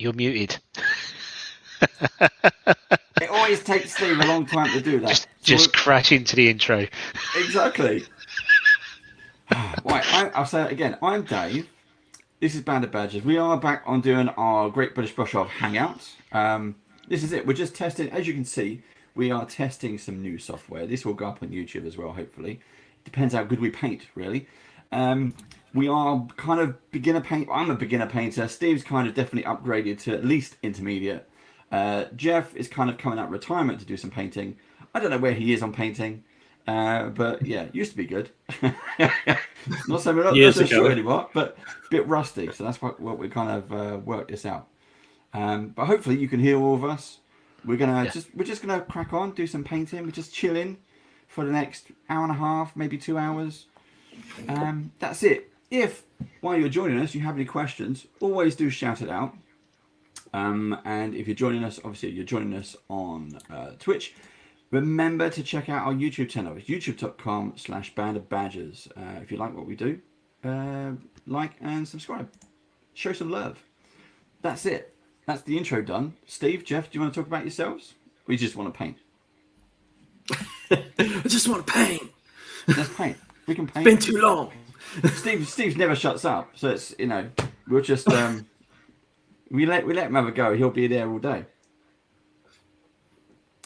You're muted. It always takes Steve a long time to do that. Just crash into the intro. Exactly. Right, I'll say it again. I'm Dave. This is Banded Badgers. We are back on doing our Great British Brush Off Hangouts. This is it. We're just testing. As you can see, we are testing some new software. This will go up on YouTube as well, hopefully. Depends how good we paint, really. We are kind of beginner paint. I'm a beginner painter. Steve's kind of definitely upgraded to at least intermediate. Jeff is kind of coming out of retirement to do some painting. I don't know where he is on painting. But yeah, used to be good. Not so much not so sure anymore, but a bit rusty. So that's what we kind of worked this out. But hopefully you can hear all of us. We're just gonna crack on, do some painting. We're just chilling for the next hour and a half, maybe 2 hours. That's it. If while you're joining us you have any questions, always do shout it out. And if you're joining us, obviously you're joining us on Twitch. Remember to check out our YouTube channel. It's youtube.com/bandofbadgers. If you like what we do, like and subscribe. Show some love. That's it. That's the intro done. Steve, Jeff, do you want to talk about yourselves? Or you just want to paint? I just want to paint. Let's paint. We can paint. It's been too long. Steve's never shuts up, so it's we'll just we let him have a go. He'll be there all day.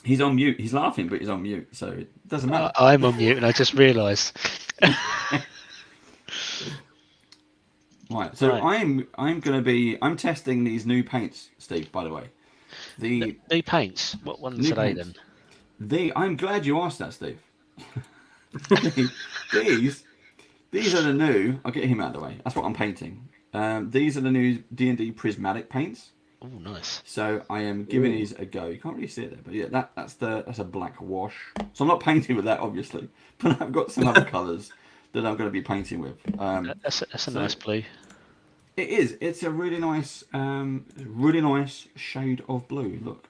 He's on mute. He's laughing, but he's on mute, so it doesn't matter. I'm on mute, and I just realised. Right. So right. I'm testing these new paints, Steve. By the way, the new paints. What ones are they then? I'm glad you asked that, Steve. These are the new. I'll get him out of the way. That's what I'm painting. These are the new D&D prismatic paints. Oh, nice. So I am giving these a go. You can't really see it there, but yeah, that's a black wash. So I'm not painting with that, obviously, but I've got some other colours that I'm going to be painting with. That's a nice blue. It is. It's a really nice shade of blue. Look,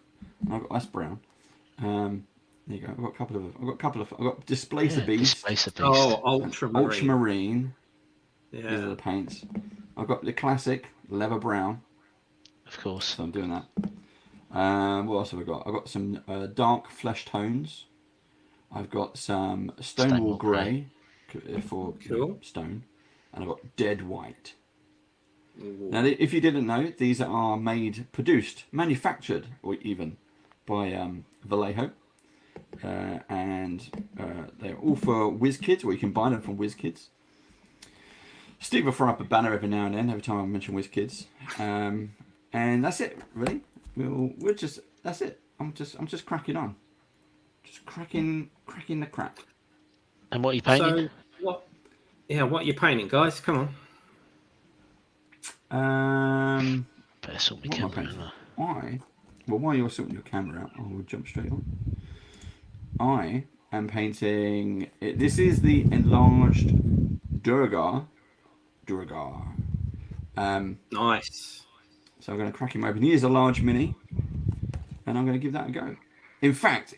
that's brown. There you go. I've got a couple of. I've got Displacer Beast. Displacer Beast. Oh, ultramarine. Yeah. These are the paints. I've got the classic leather brown. Of course. So I'm doing that. What else have I got? I've got some dark flesh tones. I've got some Stonewall Grey for stone. And I've got Dead White. Ooh. Now, if you didn't know, these are manufactured, or even by Vallejo. And they're all for WIZKIDS, or you can buy them from WIZKIDS. Steve will throw up a banner every now and then, every time I mention WIZKIDS. And that's it, really. That's it. I'm just cracking on. Just cracking the crack. And what are you painting? So, what are you painting, guys? Come on. Better sort my camera out. While you're sorting your camera out, I will jump straight on. I am painting. This is the enlarged Duergar. Nice. So I'm going to crack him open. He is a large mini, and I'm going to give that a go. In fact,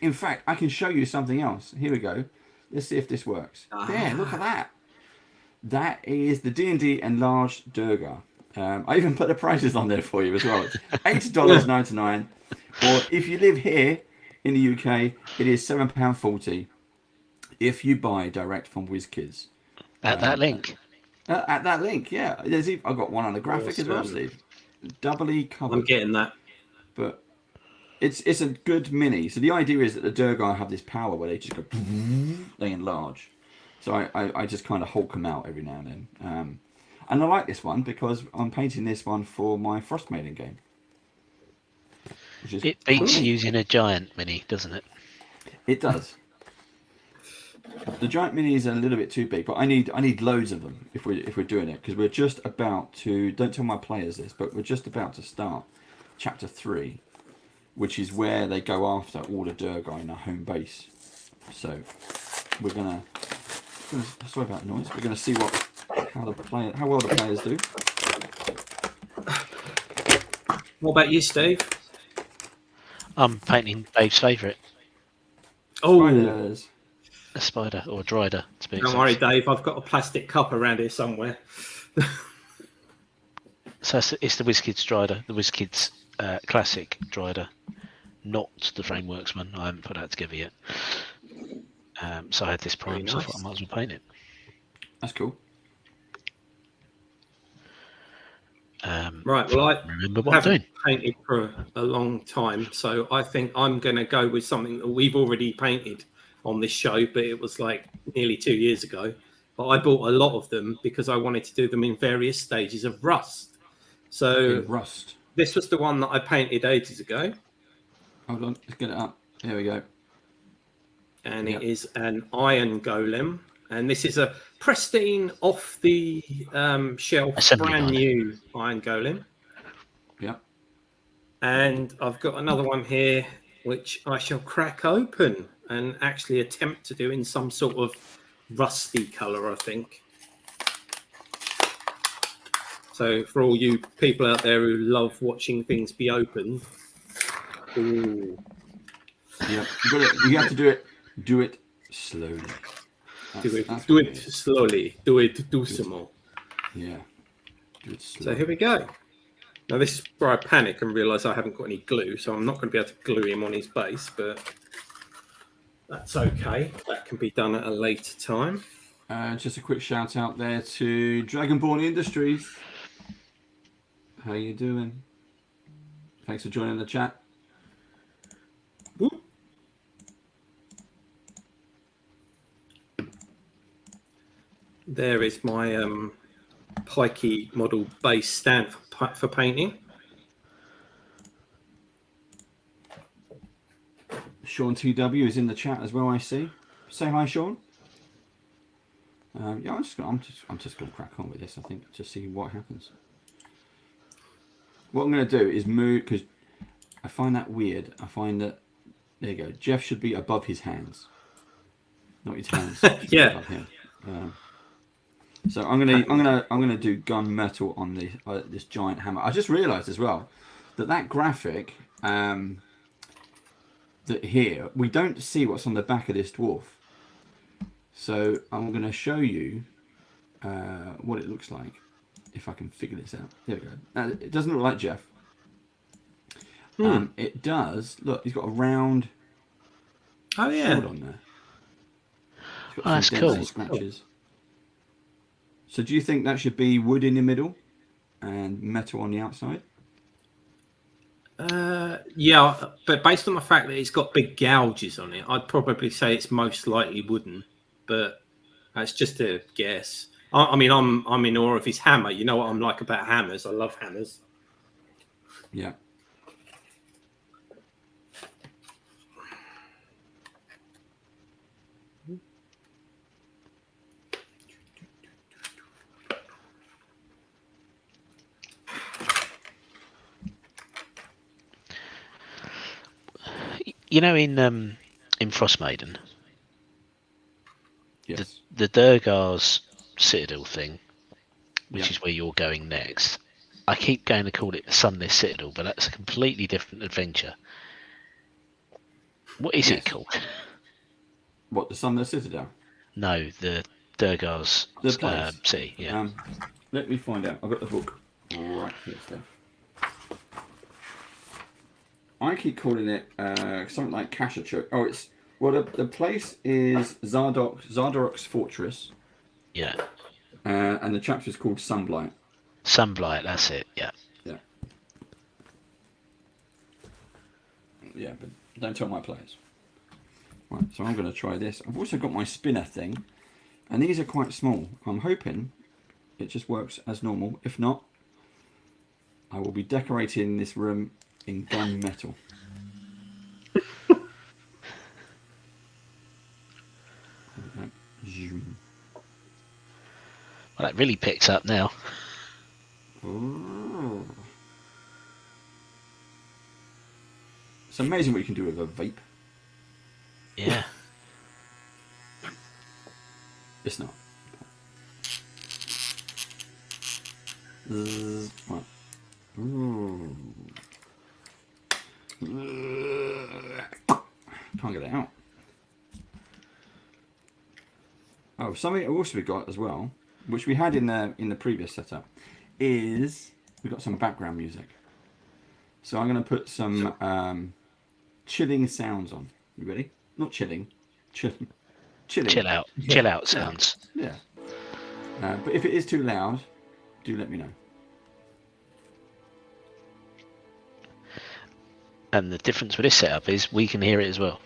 I can show you something else. Here we go. Let's see if this works. Yeah, look at that. That is the D&D Enlarged Duergar. I even put the prices on there for you as well. It's $8.99, or if you live here in the UK, it is £7.40 if you buy direct from WIZKIDS. At that link. At that link, yeah. I've got one on the graphic as well, Steve. Doubly covered. I'm getting that. But it's a good mini. So the idea is that the Duergar have this power where they just go, they enlarge. So I just kind of hulk them out every now and then. And I like this one because I'm painting this one for my Frost Maiden game. It beats using a giant mini, doesn't it? It does. The giant mini is a little bit too big, but I need loads of them if we're doing it, because we're just about to, don't tell my players this, but we're just about to start chapter 3, which is where they go after all the Duergar in our home base. So we're gonna sorry about the noise. We're gonna see how well the players do. What about you, Steve? I'm painting Dave's favourite. Spiders. A spider or a Drider. Don't worry, Dave. I've got a plastic cup around here somewhere. So it's the WIZKIDS Drider, the WIZKIDS classic Drider, not the frameworks one. I haven't put that together yet. So I had this prime, so I thought I might as well paint it. That's cool. Right, well, I remember what I'm haven't doing. painted for a long time, so I think I'm going to go with something that we've already painted on this show, but it was like nearly 2 years ago. But I bought a lot of them because I wanted to do them in various stages of rust. So Rust. this was the one that I painted ages ago. Hold on, let's get it up. There we go. And it is an iron golem. And this is a pristine, off the shelf, Assembly brand line. new iron golem. Yeah. And I've got another one here, which I shall crack open and actually attempt to do in some sort of rusty colour, I think. So for all you people out there who love watching things be opened, ooh. Yeah. You have to do it slowly. Do it slowly. Do some more. Yeah. Do it slowly. So here we go. Now this is where I panic and realise I haven't got any glue, so I'm not going to be able to glue him on his base, but that's okay. That can be done at a later time. Just a quick shout out there to Dragonborn Industries. How you doing? Thanks for joining the chat. Whoop. There is my Pikey model base stand for painting. Sean TW is in the chat as well. I see. Say hi, Sean. Yeah, I'm just gonna crack on with this. I think to see what happens. What I'm gonna do is move, because I find that weird. I find that there you go. Jeff should be above his hands, not his hands. Yeah. Above him. So I'm gonna do gunmetal on the this giant hammer. I just realised as well that graphic that here we don't see what's on the back of this dwarf. So I'm going to show you what it looks like if I can figure this out. There we go. Now, it doesn't look like Jeff. It does look. He's got a round. Oh yeah. Sword on there. He's got that's some cool. and scratches. So do you think that should be wood in the middle and metal on the outside? Yeah, but based on the fact that it's got big gouges on it, I'd probably say it's most likely wooden. But that's just a guess. I mean, I'm in awe of his hammer. You know what I'm like about hammers. I love hammers. Yeah. You know, in Frostmaiden, Yes. the Duergar's Citadel thing, which is where you're going next. I keep going to call it the Sunless Citadel, but that's a completely different adventure. What is it called? What, the Sunless Citadel? No, the Duergar's city. Yeah. Let me find out. I've got the book right here, Steph. I keep calling it something like Kashachuk. Oh, it's the place is Zardok's Fortress. Yeah. And the chapter is called Sunblight. Sunblight, that's it. Yeah. Yeah. Yeah, but don't tell my players. Right, so I'm going to try this. I've also got my spinner thing, and these are quite small. I'm hoping it just works as normal. If not, I will be decorating this room in gunmetal. Well, that really picks up now. Ooh. It's amazing what you can do with a vape. Yeah. It's not. Right. Ooh. Can't get it out. Oh, something also we got as well, which we had in the previous setup, is we got some background music. So I'm going to put some chilling sounds on. You ready? Not chilling. Chilling. Chill out. Yeah. Chill out sounds. Yeah. But if it is too loud, do let me know. And the difference with this setup is we can hear it as well.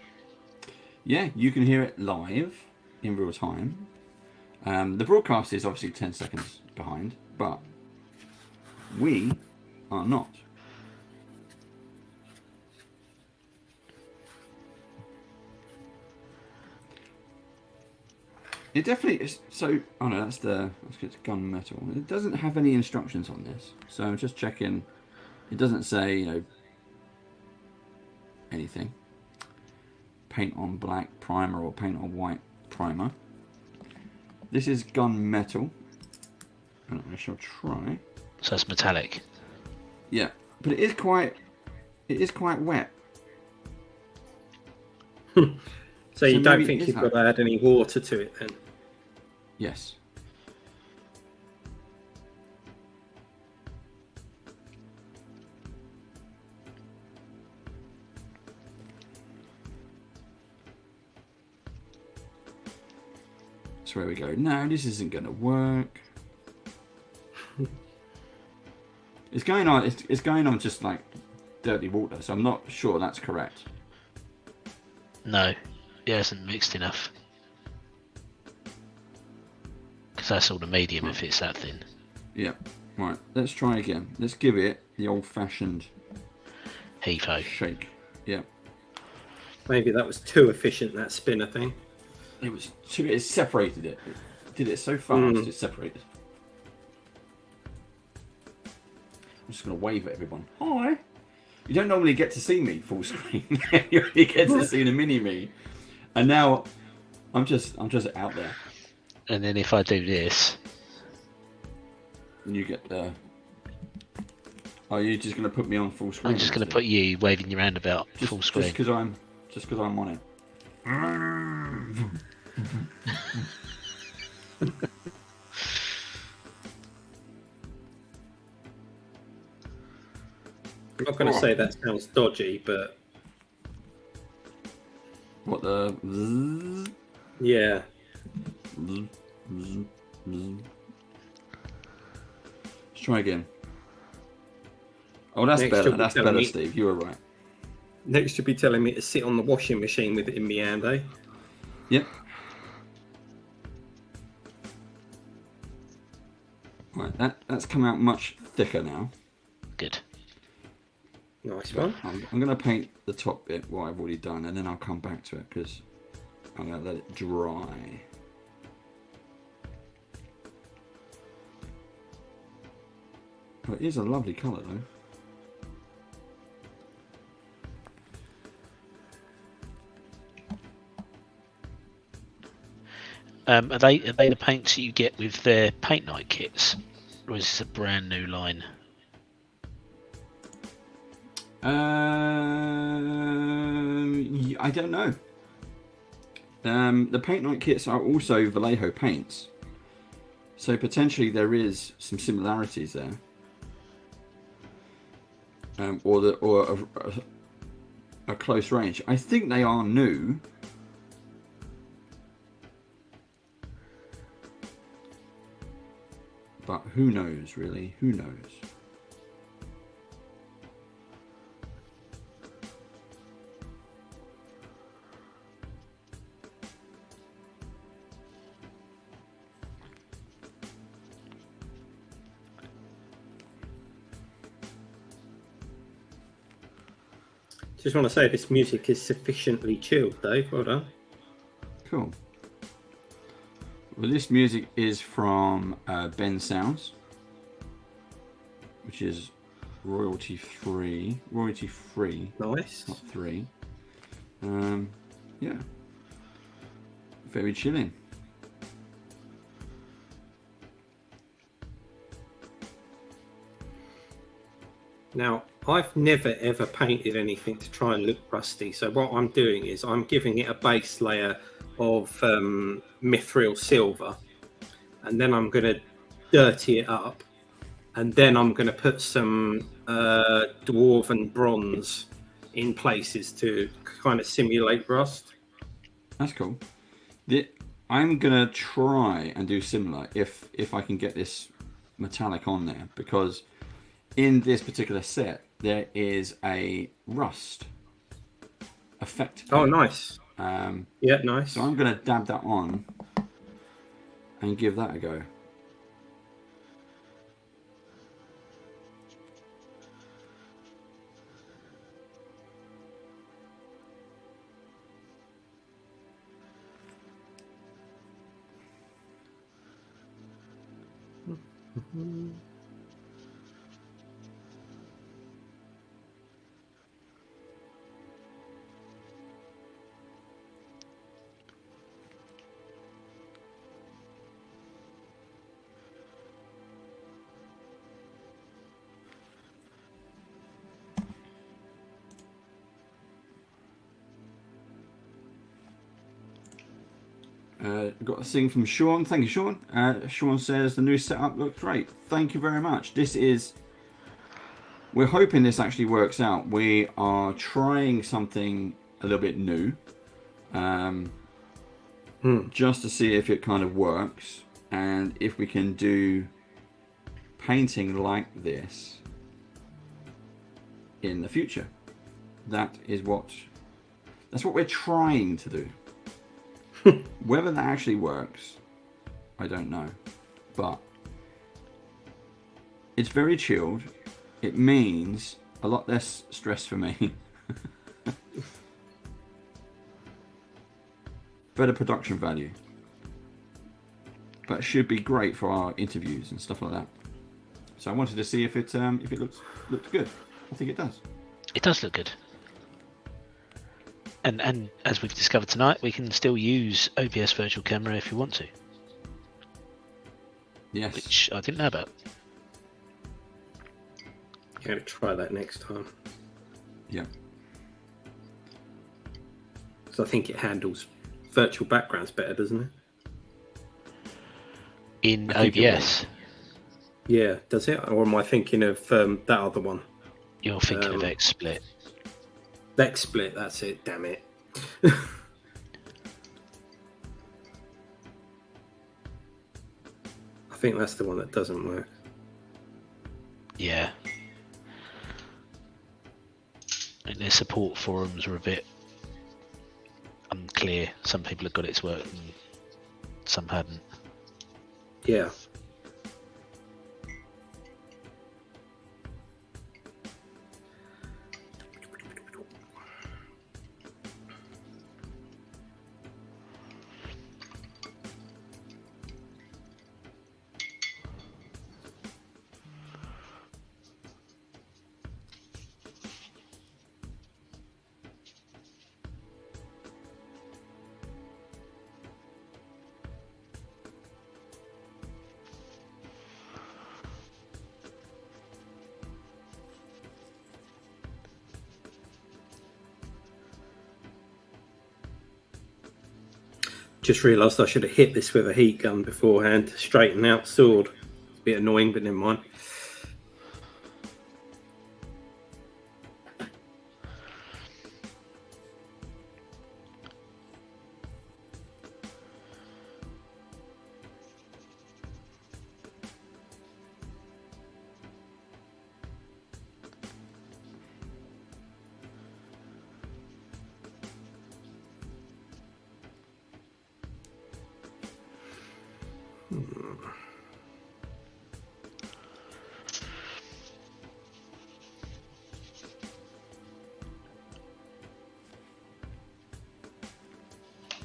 Yeah, you can hear it live in real time. The broadcast is obviously 10 seconds behind, but we are not. It definitely is. So, oh no, let's get to gunmetal. It doesn't have any instructions on this, so I'm just checking. It doesn't say, anything. Paint on black primer or paint on white primer. This is gunmetal, and I shall try. So it's metallic. Yeah, but it is quite wet. So you don't maybe think it is you've got to add any water to it then? Yes. So where we go. No, this isn't going to work. It's going on. It's going on just like dirty water. So I'm not sure that's correct. No, it hasn't mixed enough. Because that's all the medium if it's that thin. Yeah. Right. Let's try again. Let's give it the old-fashioned Heave-ho. shake. Yeah. Maybe that was too efficient, that spinner thing. It was too. It separated it. It did it so fast. It separated. I'm just gonna wave at everyone. Hi. You don't normally get to see me full screen. You only get to see the mini me, and now I'm just out there. And then if I do this, And you get the. Are you just gonna put me on full screen? I'm just going to put you waving your hand about full screen. Just because I'm on it. I'm not going to say that sounds dodgy, but What the? yeah. Let's try again. Oh, that's Next better. you'll be That's telling better, me- Steve. You were right. Next, you'll be telling me to sit on the washing machine with it in my hand, eh? Yep. Right, that's come out much thicker now. Good. Nice one. I'm going to paint the top bit, what I've already done, and then I'll come back to it because I'm going to let it dry. Oh, it is a lovely colour though. Are they the paints that you get with their paint night kits? Or is this a brand new line? I don't know. The paint night kits are also Vallejo paints, so potentially there is some similarities there, or a close range. I think they are new. But who knows, really? Who knows? Just want to say this music is sufficiently chilled, Dave. Well done. Cool. Well, this music is from Ben Sounds, which is royalty free. Royalty free, Nice. not free. Yeah. Very chilling. Now, I've never ever painted anything to try and look rusty. So what I'm doing is I'm giving it a base layer of mithril silver, and then I'm going to dirty it up, and then I'm going to put some dwarf and bronze in places to kind of simulate rust. That's cool. I'm gonna try and do similar if I can get this metallic on there, because in this particular set there is a rust effect. Oh, nice. Yeah, nice. So I'm gonna dab that on and give that a go. Got a thing from Sean. Thank you, Sean. Sean says the new setup looks great. Thank you very much. We're hoping this actually works out. We are trying something a little bit new, just to see if it kind of works and if we can do painting like this in the future. That's what we're trying to do. Whether that actually works, I don't know, but it's very chilled. It means a lot less stress for me. Better production value, but it should be great for our interviews and stuff like that. So I wanted to see if it looked good. I think it does. It does look good. And as we've discovered tonight, we can still use OBS Virtual Camera if you want to. Yes. Which I didn't know about. You gotta try that next time. Yeah. So I think it handles virtual backgrounds better, doesn't it? In OBS? Yeah, does it? Or am I thinking of that other one? You're thinking of XSplit. XSplit, that's it, damn it. I think that's the one that doesn't work. Yeah. And their support forums are a bit unclear. Some people have got it to work and some hadn't. Yeah. Just realised I should have hit this with a heat gun beforehand to straighten out the sword. It's a bit annoying, but never mind.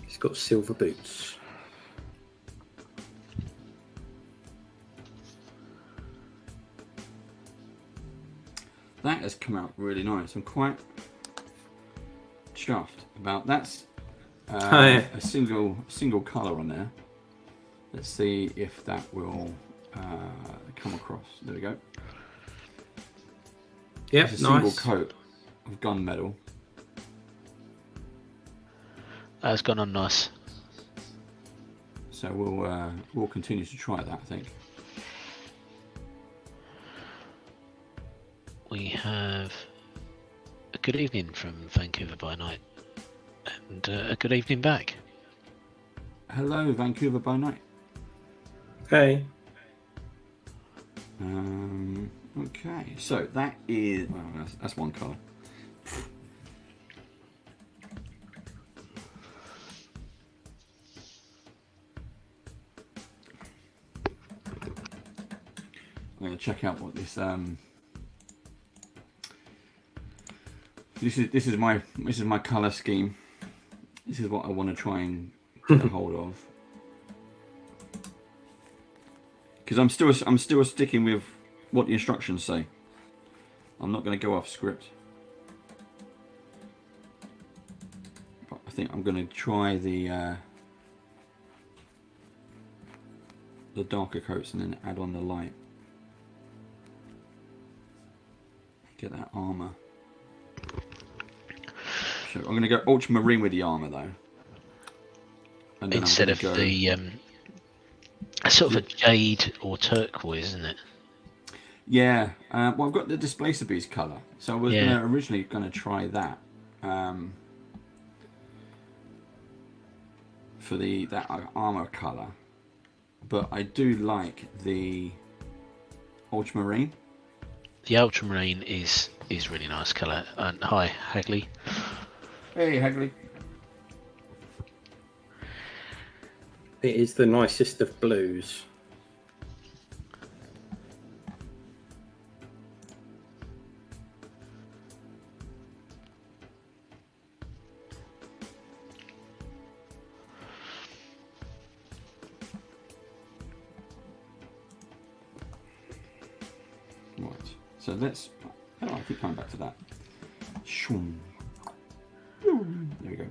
He's got silver boots. That has come out really nice. I'm quite chuffed about that's yeah. a single colour on there. Let's see if that will come across. There we go. Yep, it's a nice. single coat of gunmetal. That's gone on nice. So we'll continue to try that, I think. we have a good evening from Vancouver by night, and a good evening back. Hello, Vancouver by night. Hey. Okay, so that is that's one colour. I'm going to check out what this this is my colour scheme. This is what I want to try and get a hold of, because I'm still sticking with what the instructions say. I'm not going to go off script, but I think I'm going to try the darker coats and then add on the light. Get that armour. So I'm going to go ultramarine with the armour though. And then Instead of the sort of a jade or turquoise, isn't it? Yeah. Well, I've got the Displacer Beast colour, so I was originally going to try that for that armour colour, but I do like the ultramarine. The ultramarine is really nice colour. And hi, Hagley. Hey, Hagley. It is the nicest of blues. Right. So let's. Oh, I keep coming back to that. Shoom. There we go.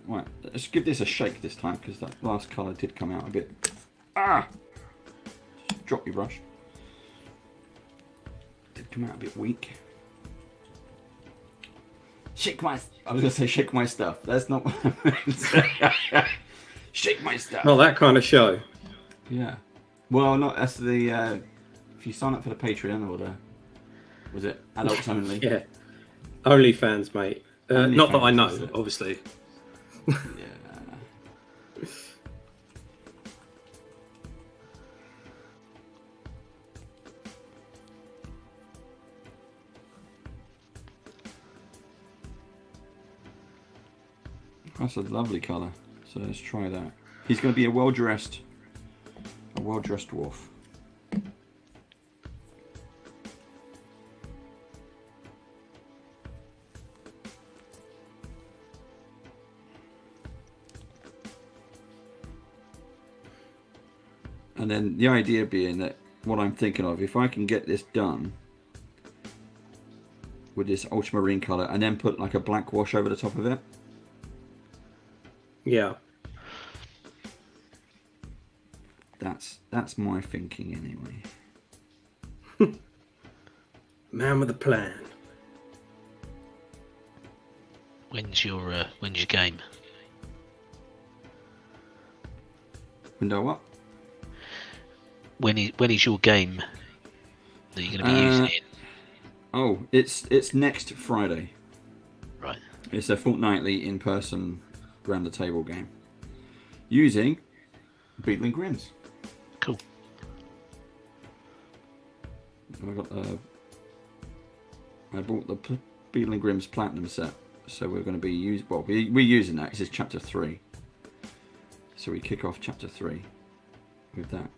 Right, let's give this a shake this time, because that last colour did come out a bit. Just drop your brush. Did come out a bit weak. I was going to say shake my stuff. That's not what I meant. Shake my stuff. Not that kind of show. Yeah. Well, not that's the. If you sign up for the Patreon or was it adults only? Yeah. OnlyFans, mate. Not that I know, is it? obviously. Yeah. That's a lovely colour. So let's try that. He's going to be a well-dressed dwarf. And then the idea being that what I'm thinking of, if I can get this done with this ultramarine colour and then put like a black wash over the top of it. Yeah. That's my thinking anyway. Man with a plan. When's your game? Window what? When is your game that you're going to be using it? Oh, it's next Friday. Right. It's a fortnightly in-person round the table game using Beetling Grims. Cool. I bought the Beetling Grims Platinum set, so we're going to be we're using that. This is Chapter 3, so we kick off Chapter 3 with that.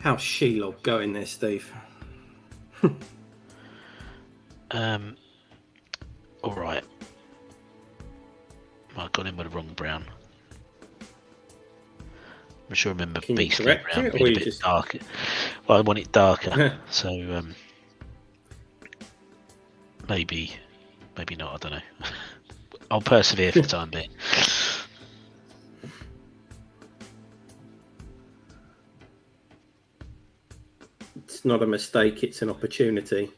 How's Shelob going there, Steve? All right. I got him with the wrong brown. I'm sure I remember Can you Beastly correct brown it, being or a you bit just- darker. Well, I want it darker, so maybe not. I don't know. I'll persevere for the time being. It's not a mistake, it's an opportunity.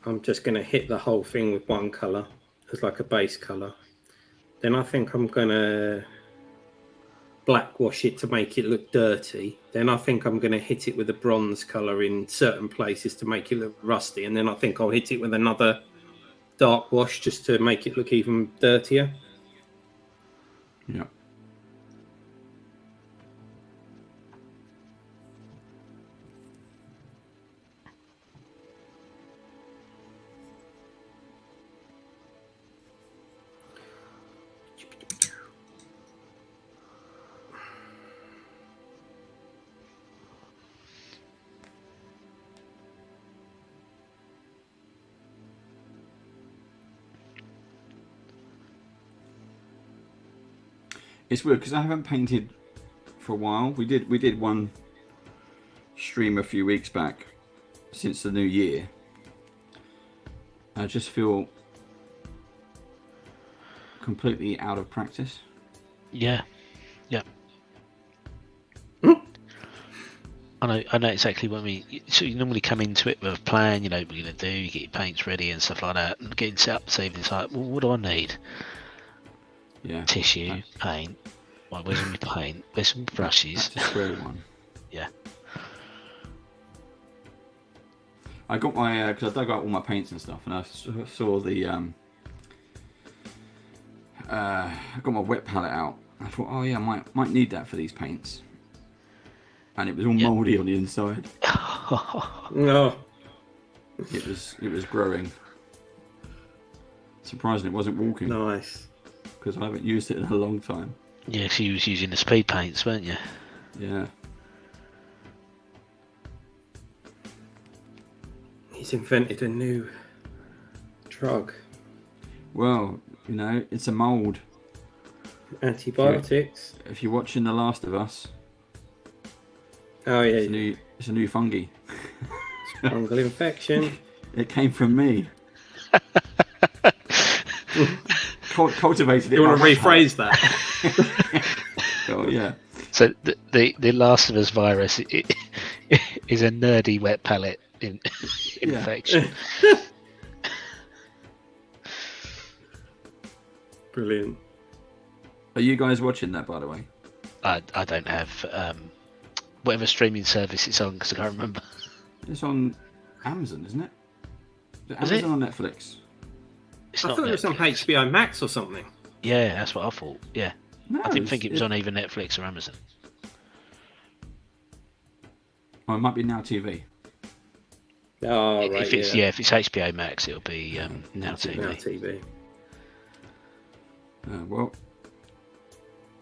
I'm just going to hit the whole thing with one colour as like a base colour. Then I think I'm going to black wash it to make it look dirty. Then I think I'm going to hit it with a bronze colour in certain places to make it look rusty. And then I think I'll hit it with another dark wash just to make it look even dirtier. Yeah. It's weird because I haven't painted for a while. We did one stream a few weeks back since the new year. I just feel completely out of practice. Yeah. I know exactly what I mean. So you normally come into it with a plan, you know what you're going to do, you get your paints ready and stuff like that, and getting set up this evening, it's like, well, what do I need? Yeah. Tissue, paint. Well, where's my paint? Where's some brushes? That's a square one. Yeah. I got my because I dug out all my paints and stuff, and I saw the I got my wet palette out. I thought, oh yeah, I might need that for these paints, and it was all mouldy on the inside. No. It was growing. Surprising, it wasn't walking Nice. because I haven't used it in a long time. Yeah, so you was using the speed paints, weren't you? Yeah. He's invented a new drug. Well, you know, it's a mould. Antibiotics. If you're watching The Last of Us, Oh yeah. it's a new fungi. Fungal infection. It came from me. Cultivated it. You want to by my rephrase that? Oh yeah. So the Last of Us virus is a nerdy wet palette infection. Brilliant. Are you guys watching that, by the way? I don't have whatever streaming service it's on because I can't remember. It's on Amazon, isn't it? Is it? Amazon or Netflix? It's I not thought it was on Netflix. HBO Max or something. Yeah, that's what I thought. Yeah, No, I didn't think it was on either Netflix or Amazon. Oh, it might be Now TV. Oh right. If it's if it's HBO Max, it'll be Now Now TV. TV. Well,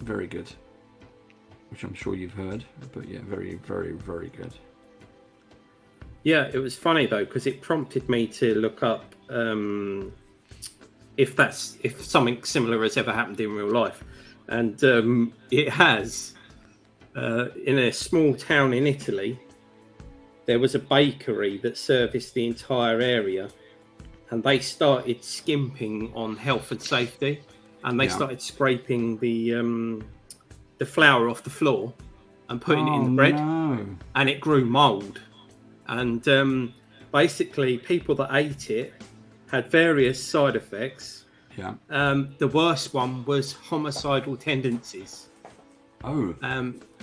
very good. Which I'm sure you've heard, but yeah, very, very, very good. Yeah, it was funny though because it prompted me to look up if something similar has ever happened in real life, and it has. In a small town in Italy, there was a bakery that serviced the entire area, and they started skimping on health and safety, and they started scraping the flour off the floor and putting it in the bread, No. and it grew mold. And basically, people that ate it had various side effects. Yeah. The worst one was homicidal tendencies. Oh.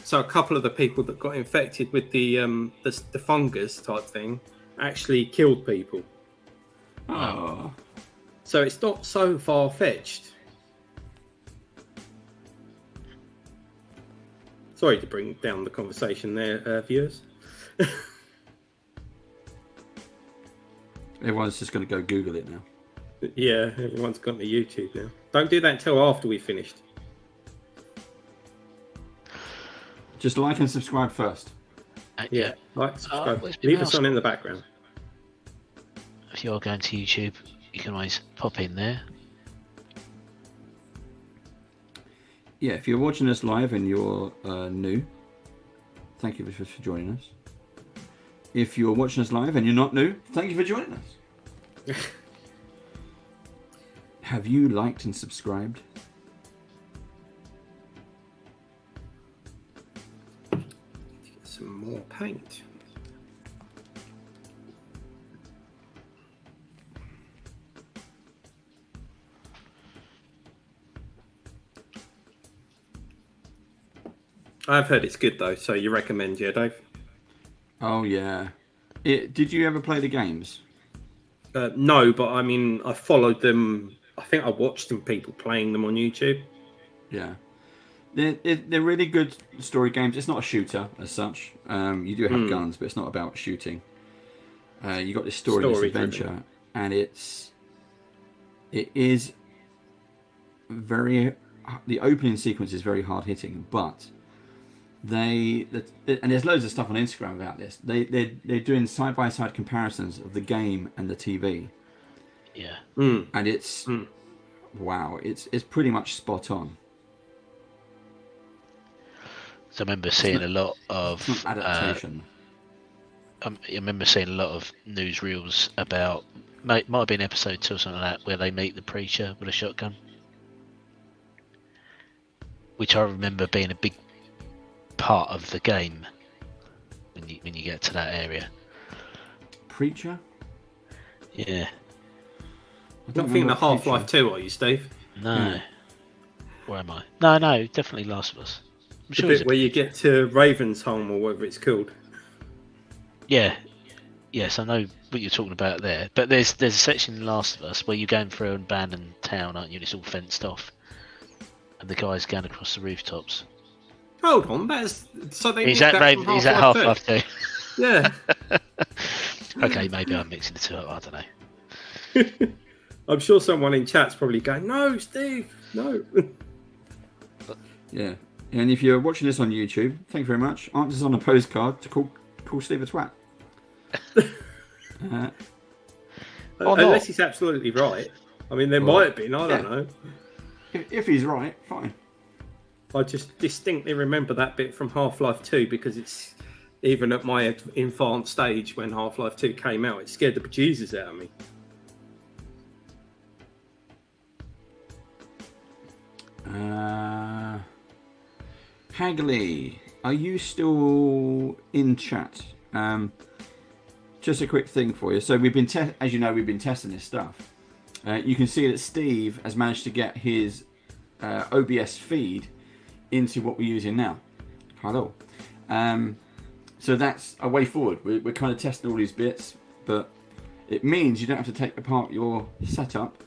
So a couple of the people that got infected with the fungus type thing actually killed people. Oh. So it's not so far-fetched. Sorry to bring down the conversation there, viewers. Everyone's just going to go Google it now. Yeah, everyone's gone to YouTube now. Don't do that until after we finished. Just like and subscribe first. Yeah, like, subscribe. Where's my Leave us mouse on in the gone? background. If you are going to YouTube, you can always pop in there. Yeah, if you're watching us live and you're new, thank you for joining us. If you're watching us live and you're not new, thank you for joining us. Have you liked and subscribed? Get some more paint. I've heard it's good though, so you recommend, yeah, Dave? Oh yeah. Did you ever play the games? No, but I mean, I followed them. I think I watched some people playing them on YouTube. Yeah. They're really good story games. It's not a shooter as such. You do have guns, but it's not about shooting. You got this story, this adventure, and it is very. The opening sequence is very hard hitting, but and there's loads of stuff on Instagram about this. They're doing side by side comparisons of the game and the TV. Yeah. And it's wow, it's pretty much spot on. So I remember seeing a lot of adaptation. I remember seeing a lot of newsreels about might have been episode 2 or something like that, where they meet the preacher with a shotgun, which I remember being a big part of the game when you get to that area. Preacher? Yeah. Not thinking of Half-Life 2, are you, Steve? No. Yeah. Where am I? No, definitely Last of Us. I'm The sure bit where you get to Ravensholm or whatever it's called. Yeah. Yes, I know what you're talking about there. But there's a section in Last of Us where you're going through an abandoned town, aren't you? And it's all fenced off. And the guy's going across the rooftops. Hold on, that's so they Is that Half-Life 2? Yeah. Okay, maybe I'm mixing the two up. I don't know. I'm sure someone in chat's probably going, "No, Steve, no." Yeah, and if you're watching this on YouTube, thank you very much. Answers on a postcard to call Steve a twat. Unless he's absolutely right. I mean, there might have been. I don't know. If he's right, fine. I just distinctly remember that bit from Half-Life 2 because it's even at my infant stage when Half-Life 2 came out, it scared the bejesus out of me. Hagley, are you still in chat? Just a quick thing for you. So we've been, as you know, we've been testing this stuff. You can see that Steve has managed to get his OBS feed into what we're using now. Hello. So that's a way forward. We're kind of testing all these bits, but it means you don't have to take apart your setup.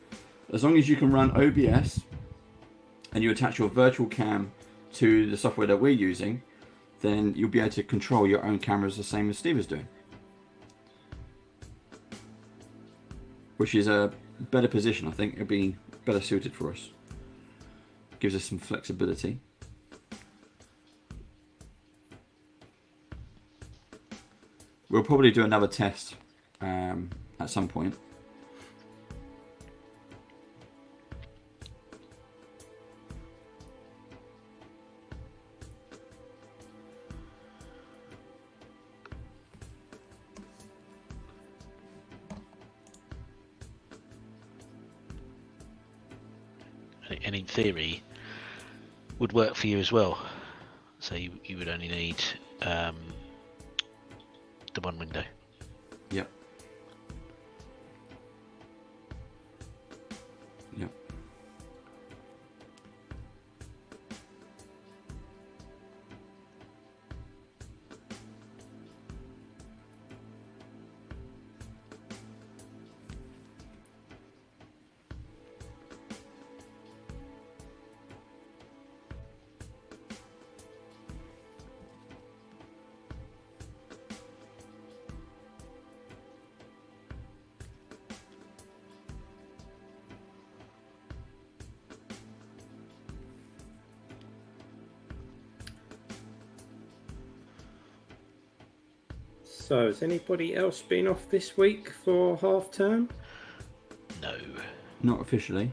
As long as you can run OBS and you attach your virtual cam to the software that we're using, then you'll be able to control your own cameras the same as Steve is doing. Which is a better position, I think. It'll be better suited for us. Gives us some flexibility. We'll probably do another test at some point. And in theory, would work for you as well. So you would only need the one window. Yep. Yep. So, has anybody else been off this week for half term? No. Not officially.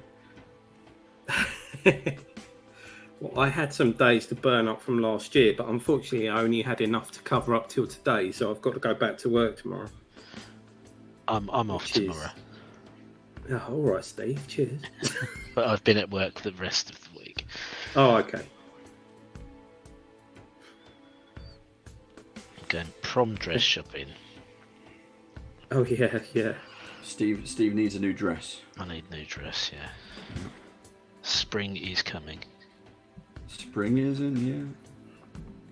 Well, I had some days to burn up from last year, but unfortunately, I only had enough to cover up till today, so I've got to go back to work tomorrow. I'm off tomorrow. Oh, all right, Steve. Cheers. But I've been at work the rest of the week. Oh, okay. Going prom dress shopping. Oh yeah. Steve needs a new dress. I need a new dress, yeah. Spring is coming. Spring is in, yeah.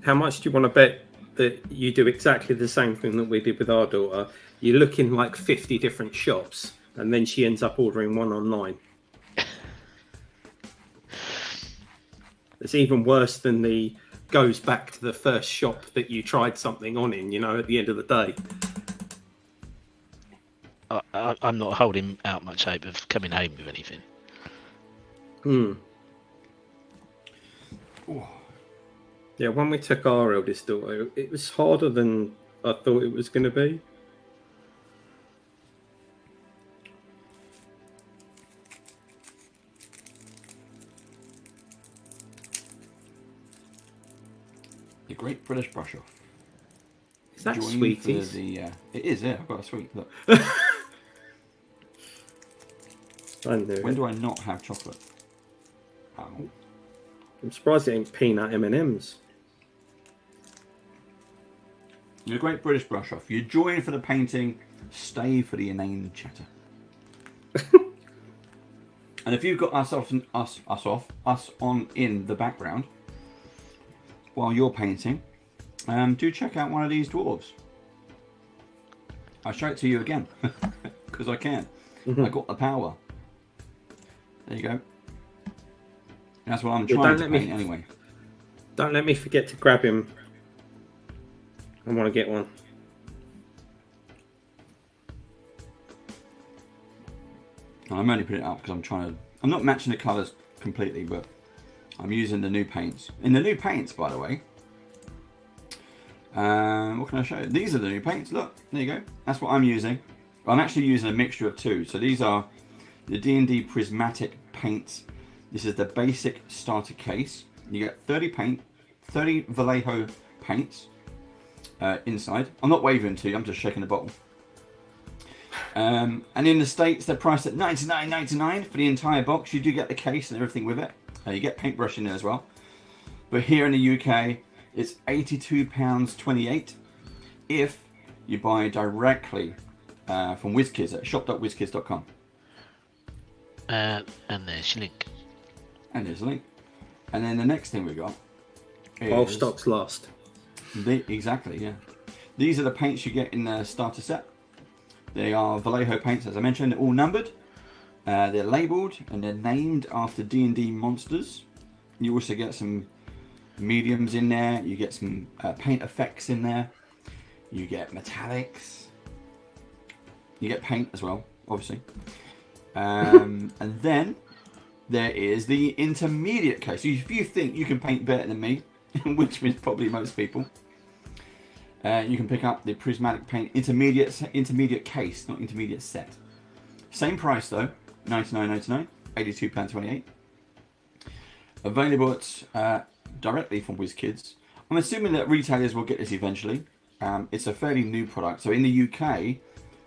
How much do you want to bet that you do exactly the same thing that we did with our daughter? You look in like 50 different shops, and then she ends up ordering one online. It's even worse than the goes back to the first shop that you tried something on in, at the end of the day. I'm not holding out much hope of coming home with anything. Yeah, when we took our eldest daughter, it was harder than I thought it was going to be. The Great British Brush Off. Is that Join sweeties? It is, yeah. I've got a sweet. Look. I knew When it. do I not have chocolate? Oh. I'm surprised it ain't peanut M&Ms. The Great British Brush Off. You join for the painting, stay for the inane chatter. And if you've got us on in the background while you're painting, do check out one of these dwarves. I'll show it to you again because I can. I got the power. There you go. That's what I'm trying to paint anyway. Don't let me forget to grab him. I want to get one. I'm only putting it up because I'm not matching the colours completely, but I'm using the new paints. In the new paints, by the way, what can I show you? These are the new paints. Look, there you go. That's what I'm using. I'm actually using a mixture of two. So these are the D&D Prismatic paints. This is the basic starter case. You get 30 Vallejo paints inside. I'm not waving to you, I'm just shaking the bottle. And in the States, they're priced at $99.99 for the entire box. You do get the case and everything with it. You get paintbrush in there as well. But here in the UK, it's £82.28 if you buy directly from WIZKIDS at shop.wizkids.com. And there's your link. And there's a link. And then the next thing we got is... All stocks last. Exactly, yeah. These are the paints you get in the starter set. They are Vallejo paints, as I mentioned. They're all numbered. They're labelled and they're named after D&D monsters. You also get some mediums in there. You get some paint effects in there. You get metallics. You get paint as well, obviously. And then there is the intermediate case. If you think you can paint better than me, which is probably most people, you can pick up the Prismatic Paint intermediate case, not intermediate set. Same price though, $99.99, £82.28. Available at, directly from WIZKIDS. I'm assuming that retailers will get this eventually. It's a fairly new product. So in the UK,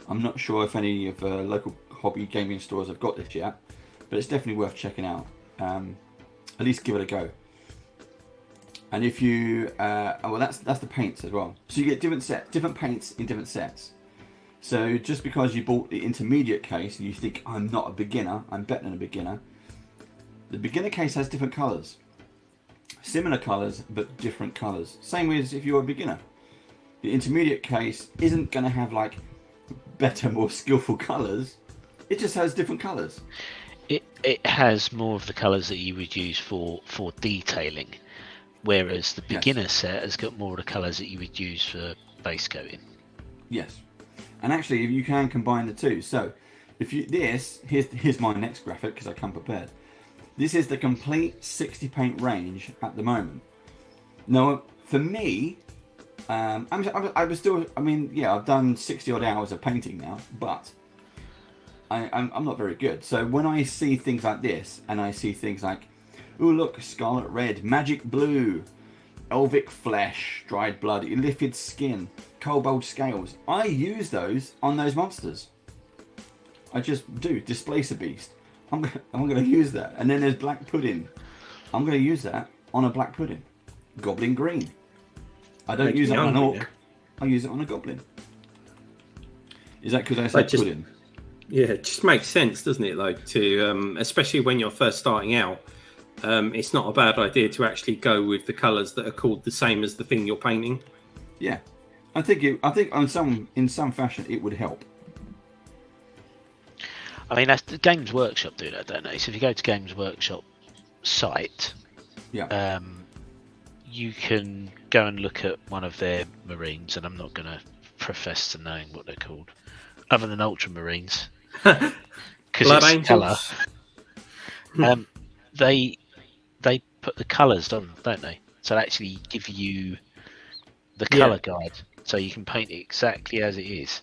I'm not sure if any of the local hobby gaming stores have got this yet, but it's definitely worth checking out. At least give it a go. And if you, well, that's the paints as well. So you get different paints in different sets. So just because you bought the intermediate case and you think I'm not a beginner, I'm better than a beginner. The beginner case has different colours, similar colours but different colours. Same as if you're a beginner. The intermediate case isn't going to have like better, more skillful colours. It just has different colours. It has more of the colours that you would use for detailing, whereas the beginner set has got more of the colours that you would use for base coating. Yes, and actually you can combine the two. So if you here's my next graphic because I come prepared. This is the complete 60 paint range at the moment. Now for me, I was still. I mean, yeah, I've done 60 odd hours of painting now, but I'm not very good. So when I see things like this, and I see things like, oh look, scarlet red, magic blue, elvic flesh, dried blood, illithid skin, kobold scales, I use those on those monsters. I just do. Displace a beast. I'm going to use that. And then there's black pudding. I'm going to use that on a black pudding. Goblin green. I don't use it on an orc. I use it on a goblin. Is that because I said pudding? Yeah, it just makes sense, doesn't it? Like to, especially when you're first starting out, it's not a bad idea to actually go with the colours that are called the same as the thing you're painting. Yeah, I think in some fashion it would help. I mean, that's the Games Workshop do that, don't they? So if you go to Games Workshop site, yeah, you can go and look at one of their marines, and I'm not going to profess to knowing what they're called, other than Ultramarines, because it's colour. They put the colours on, don't they? So they actually give you the colour guide, so you can paint it exactly as it is.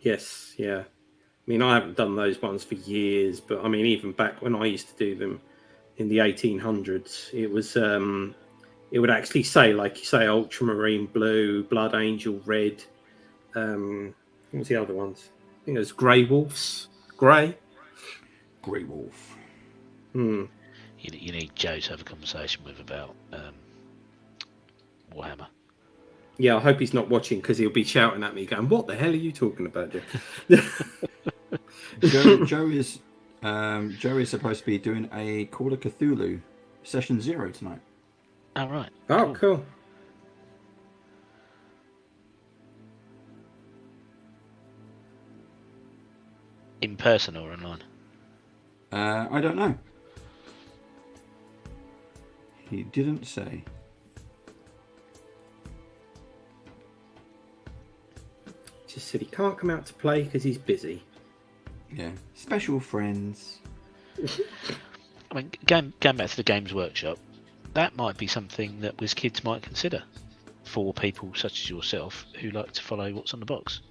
Yes, yeah. I mean, I haven't done those ones for years, but I mean, even back when I used to do them in the 1800s, it was it would actually say, like you say, ultramarine blue, blood angel red. What was the other ones? I think it was grey wolves. Grey wolf. You need Joe to have a conversation with about Warhammer. Yeah, I hope he's not watching, because he'll be shouting at me, going, "What the hell are you talking about, Joe?" Joe is supposed to be doing a Call of Cthulhu session 0 tonight. Oh, right. Oh, cool. In person or online? I don't know. He didn't say. Just said he can't come out to play because he's busy. Yeah. Special friends. I mean, going back to the Games Workshop, that might be something that WIZKIDS might consider for people such as yourself who like to follow what's on the box.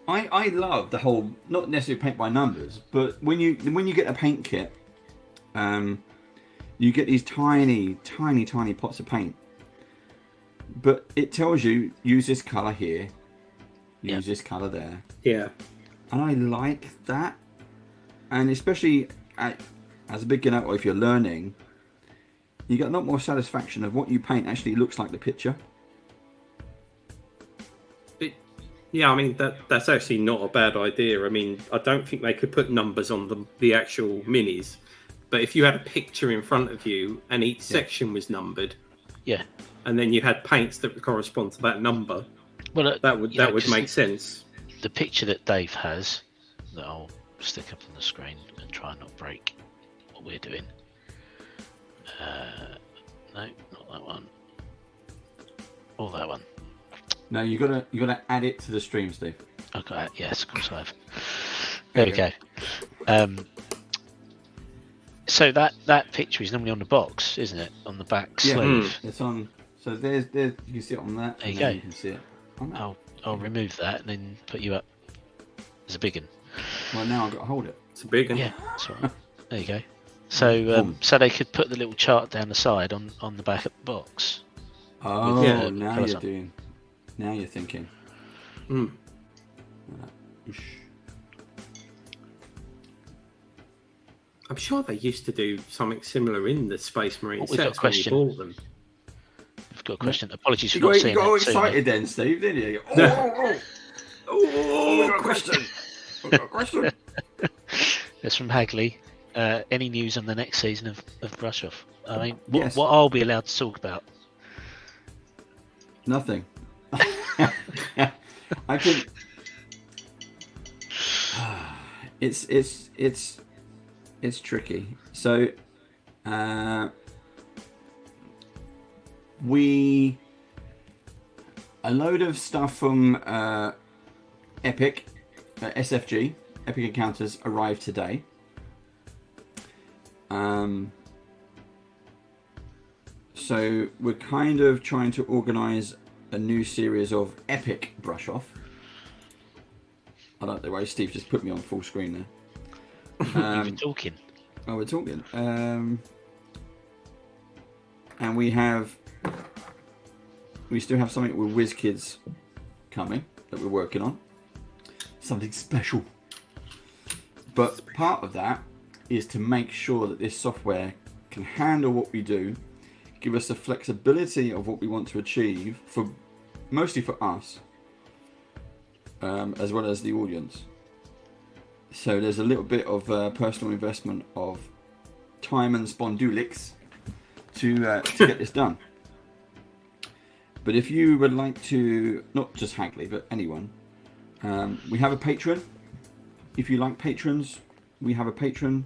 I love the whole, not necessarily paint by numbers, but when you get a paint kit, you get these tiny pots of paint, but it tells you use this color here, use this color there. Yeah, and I like that, and especially as a beginner, or if you're learning, you get a lot more satisfaction of what you paint actually looks like the picture. Yeah, I mean, that's actually not a bad idea. I mean, I don't think they could put numbers on the actual minis, but if you had a picture in front of you and each section was numbered, and then you had paints that would correspond to that number, well, that would make sense. The picture that Dave has, that I'll stick up on the screen and try and not break what we're doing. No, not that one. Or that one. No, you gotta add it to the stream, Steve. Okay, yes, of course I have. There we go. So that picture is normally on the box, isn't it? On the back sleeve. It's on. So there's you can see it on that. There you go. You can see it. I'll remove that and then put you up as a big one. Well, now I've got to hold it. It's a big one. Yeah, that's all right. There you go. So so they could put the little chart down the side on the back of the box. Oh, now you're doing. Now you're thinking. Mm. I'm sure they used to do something similar in the Space Marine sets when you bought them. I've got a question. Apologies for not seeing that. You got all excited then, Steve, didn't you? We got a question. We got a question. It's from Hagley. Any news on the next season of Brush Off? I mean, what I'll be allowed to talk about? Nothing. I think it's tricky. So a load of stuff from Epic, SFG, Epic Encounters arrived today. So we're kind of trying to organise a new series of epic brush off. I like the way Steve just put me on full screen there. You were talking. Oh, we're talking. And we still have something with WIZKIDS coming that we're working on. Something special. But part of that is to make sure that this software can handle what we do, give us the flexibility of what we want to achieve, mostly for us, as well as the audience. So there's a little bit of personal investment of time and spondulics to get this done. But if you would like to, not just Hagley, but anyone, we have a Patreon. If you like patrons, we have a Patreon.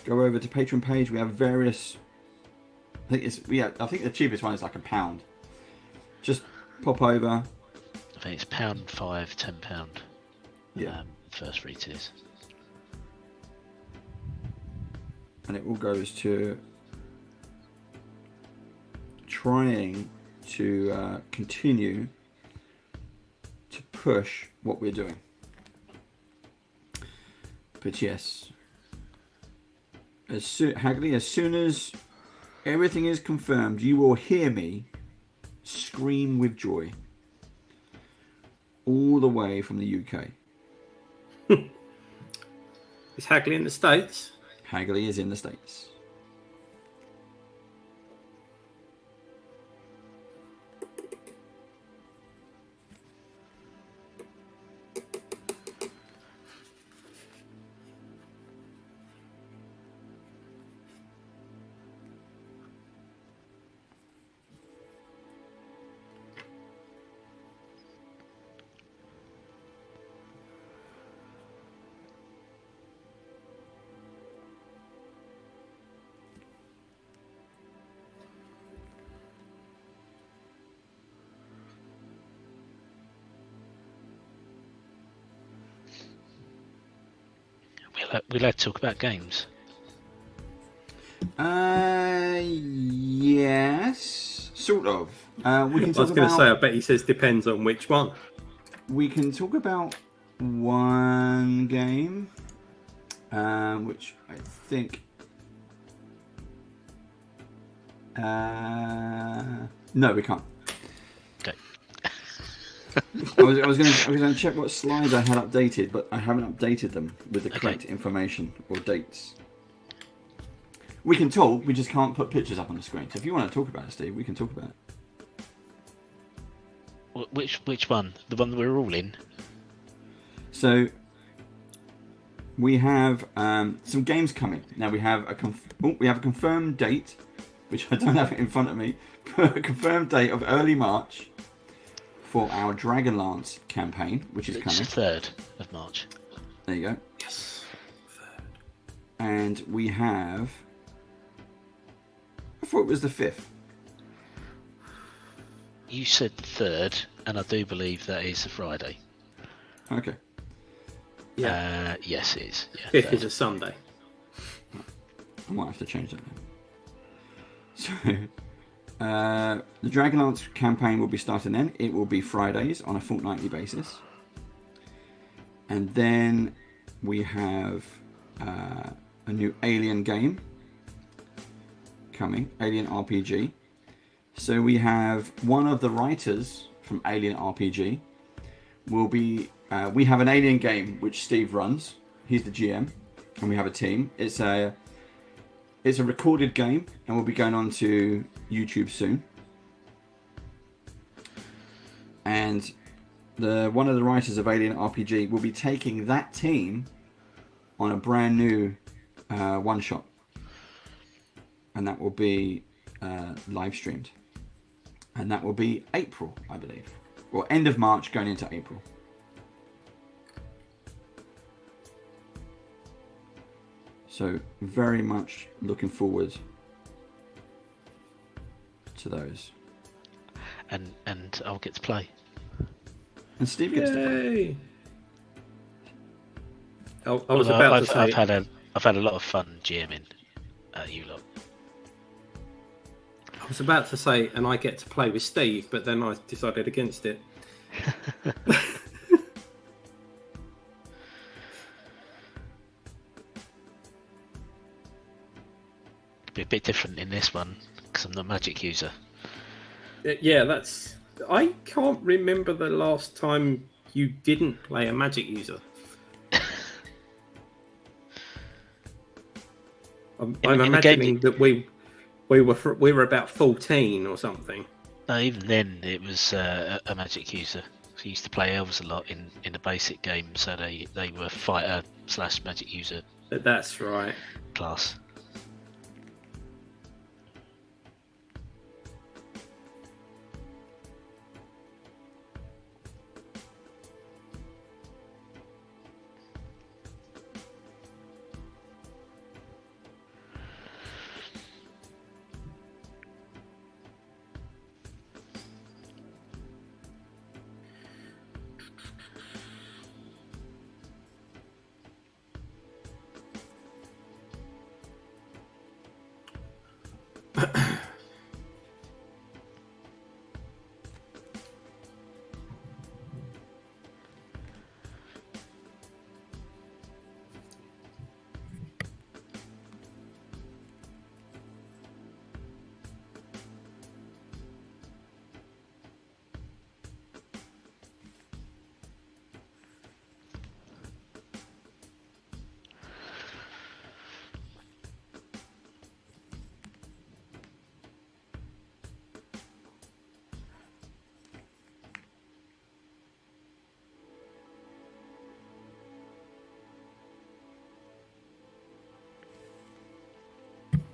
Go over to Patreon page. We have various. I think the cheapest one is like £1. Just pop over. I think it's £5, £10. Yeah. First 3 tiers. And it all goes to trying to continue to push what we're doing. But yes, Hagley, as soon as everything is confirmed, you will hear me scream with joy all the way from the UK. Is Hagley in the States? Hagley is in the States. We'll have to talk about games. Yes, sort of. We can I was talk going to say, I about. bet he says depends on which one. We can talk about one game, which I think. No, we can't. Okay. I was going to check what slides I had updated, but I haven't updated them with the correct information or dates. We can talk, we just can't put pictures up on the screen. So if you want to talk about it, Steve, we can talk about it. Which one? The one that we're all in? So we have some games coming. Now we have a confirmed date, which I don't have it in front of me, but a confirmed date of early March for our Dragonlance campaign, which is coming. It's the 3rd of March. There you go. Yes. And we have. I thought it was the 5th. You said the 3rd, and I do believe that is a Friday. Okay. Yeah. Yes, it is. Yeah, 5th 3rd. is a Sunday. I might have to change that now. So, the Dragonlance campaign will be starting then. It will be Fridays on a fortnightly basis. And then we have a new Alien game coming, Alien RPG. So we have one of the writers from Alien RPG will be, we have an Alien game which Steve runs. He's the GM, and we have a team. It's a recorded game, and we'll be going on to YouTube soon. And one of the writers of Alien RPG will be taking that team on a brand new one shot, and that will be live streamed, and that will be April, I believe, or end of March going into April. So very much looking forward to those. And I'll get to play. And Steve gets to play. Yay! I was about to say. I've had a lot of fun GMing you lot. was about to say, and I get to play with Steve, but then I decided against it. Be a bit different in this one because I'm not a magic user. Yeah, that's. I can't remember the last time you didn't play a magic user. I'm imagining that we were about 14 or something. No, even then it was a magic user. So I used to play elves a lot in the basic game, so they were fighter / magic user That's right. class.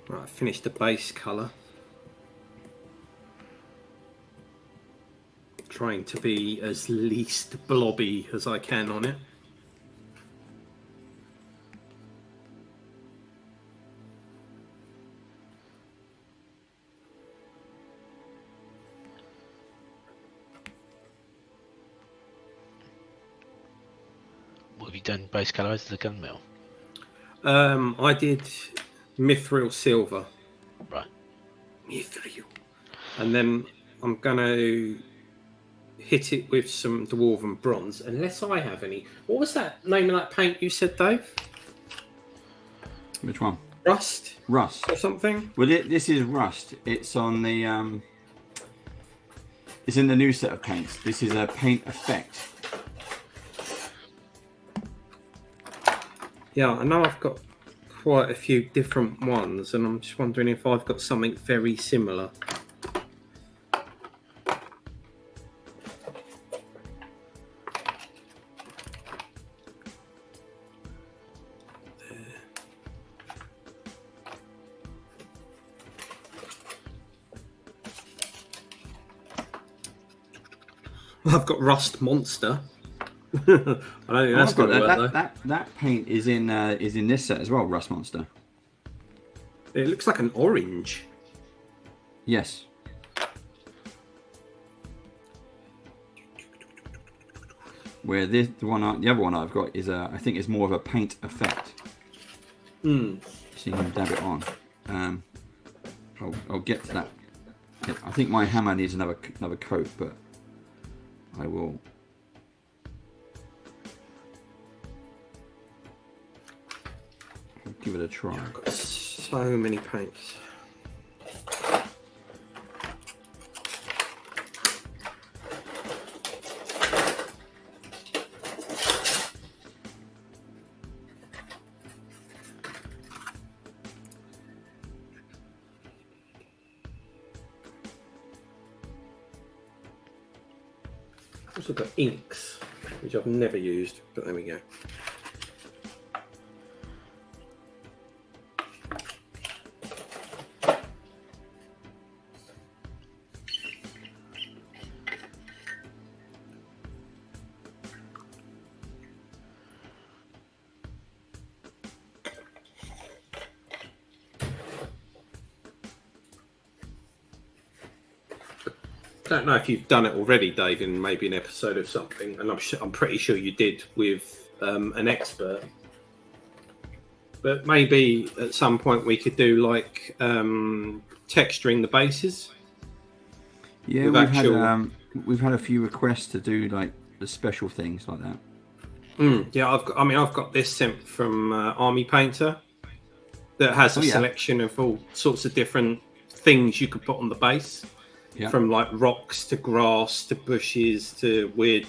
Right, I finished the base colour. Trying to be as least blobby as I can on it. What have you done base colour as the gunmetal? I did mithril silver. Right. Mithril. And then I'm going to hit it with some dwarven bronze, unless I have any. What was that name of that paint you said, Dave? Which one? Rust? Rust. Or something? Well, this is Rust. It's on the... It's in the new set of paints. This is a paint effect. Yeah, I know I've got quite a few different ones, and I'm just wondering if I've got something very similar. I've got Rust Monster. I don't think that's going to work though. That paint is in this set as well, Rust Monster. It looks like an orange. Yes. Where the other one I've got is I think it's more of a paint effect. So you can dab it on. I'll get to that. Yeah, I think my hammer needs another coat, but I will. I'll give it a try. I've got so many paints. I've also got inks, which I've never used, but there we go. I don't know if you've done it already, Dave, in maybe an episode of something, and I'm pretty sure you did with an expert. But maybe at some point we could do like texturing the bases. Yeah, we've had a few requests to do like the special things like that. Yeah, I've got this sent from Army Painter that has a selection of all sorts of different things you could put on the base, from like rocks to grass to bushes to weird,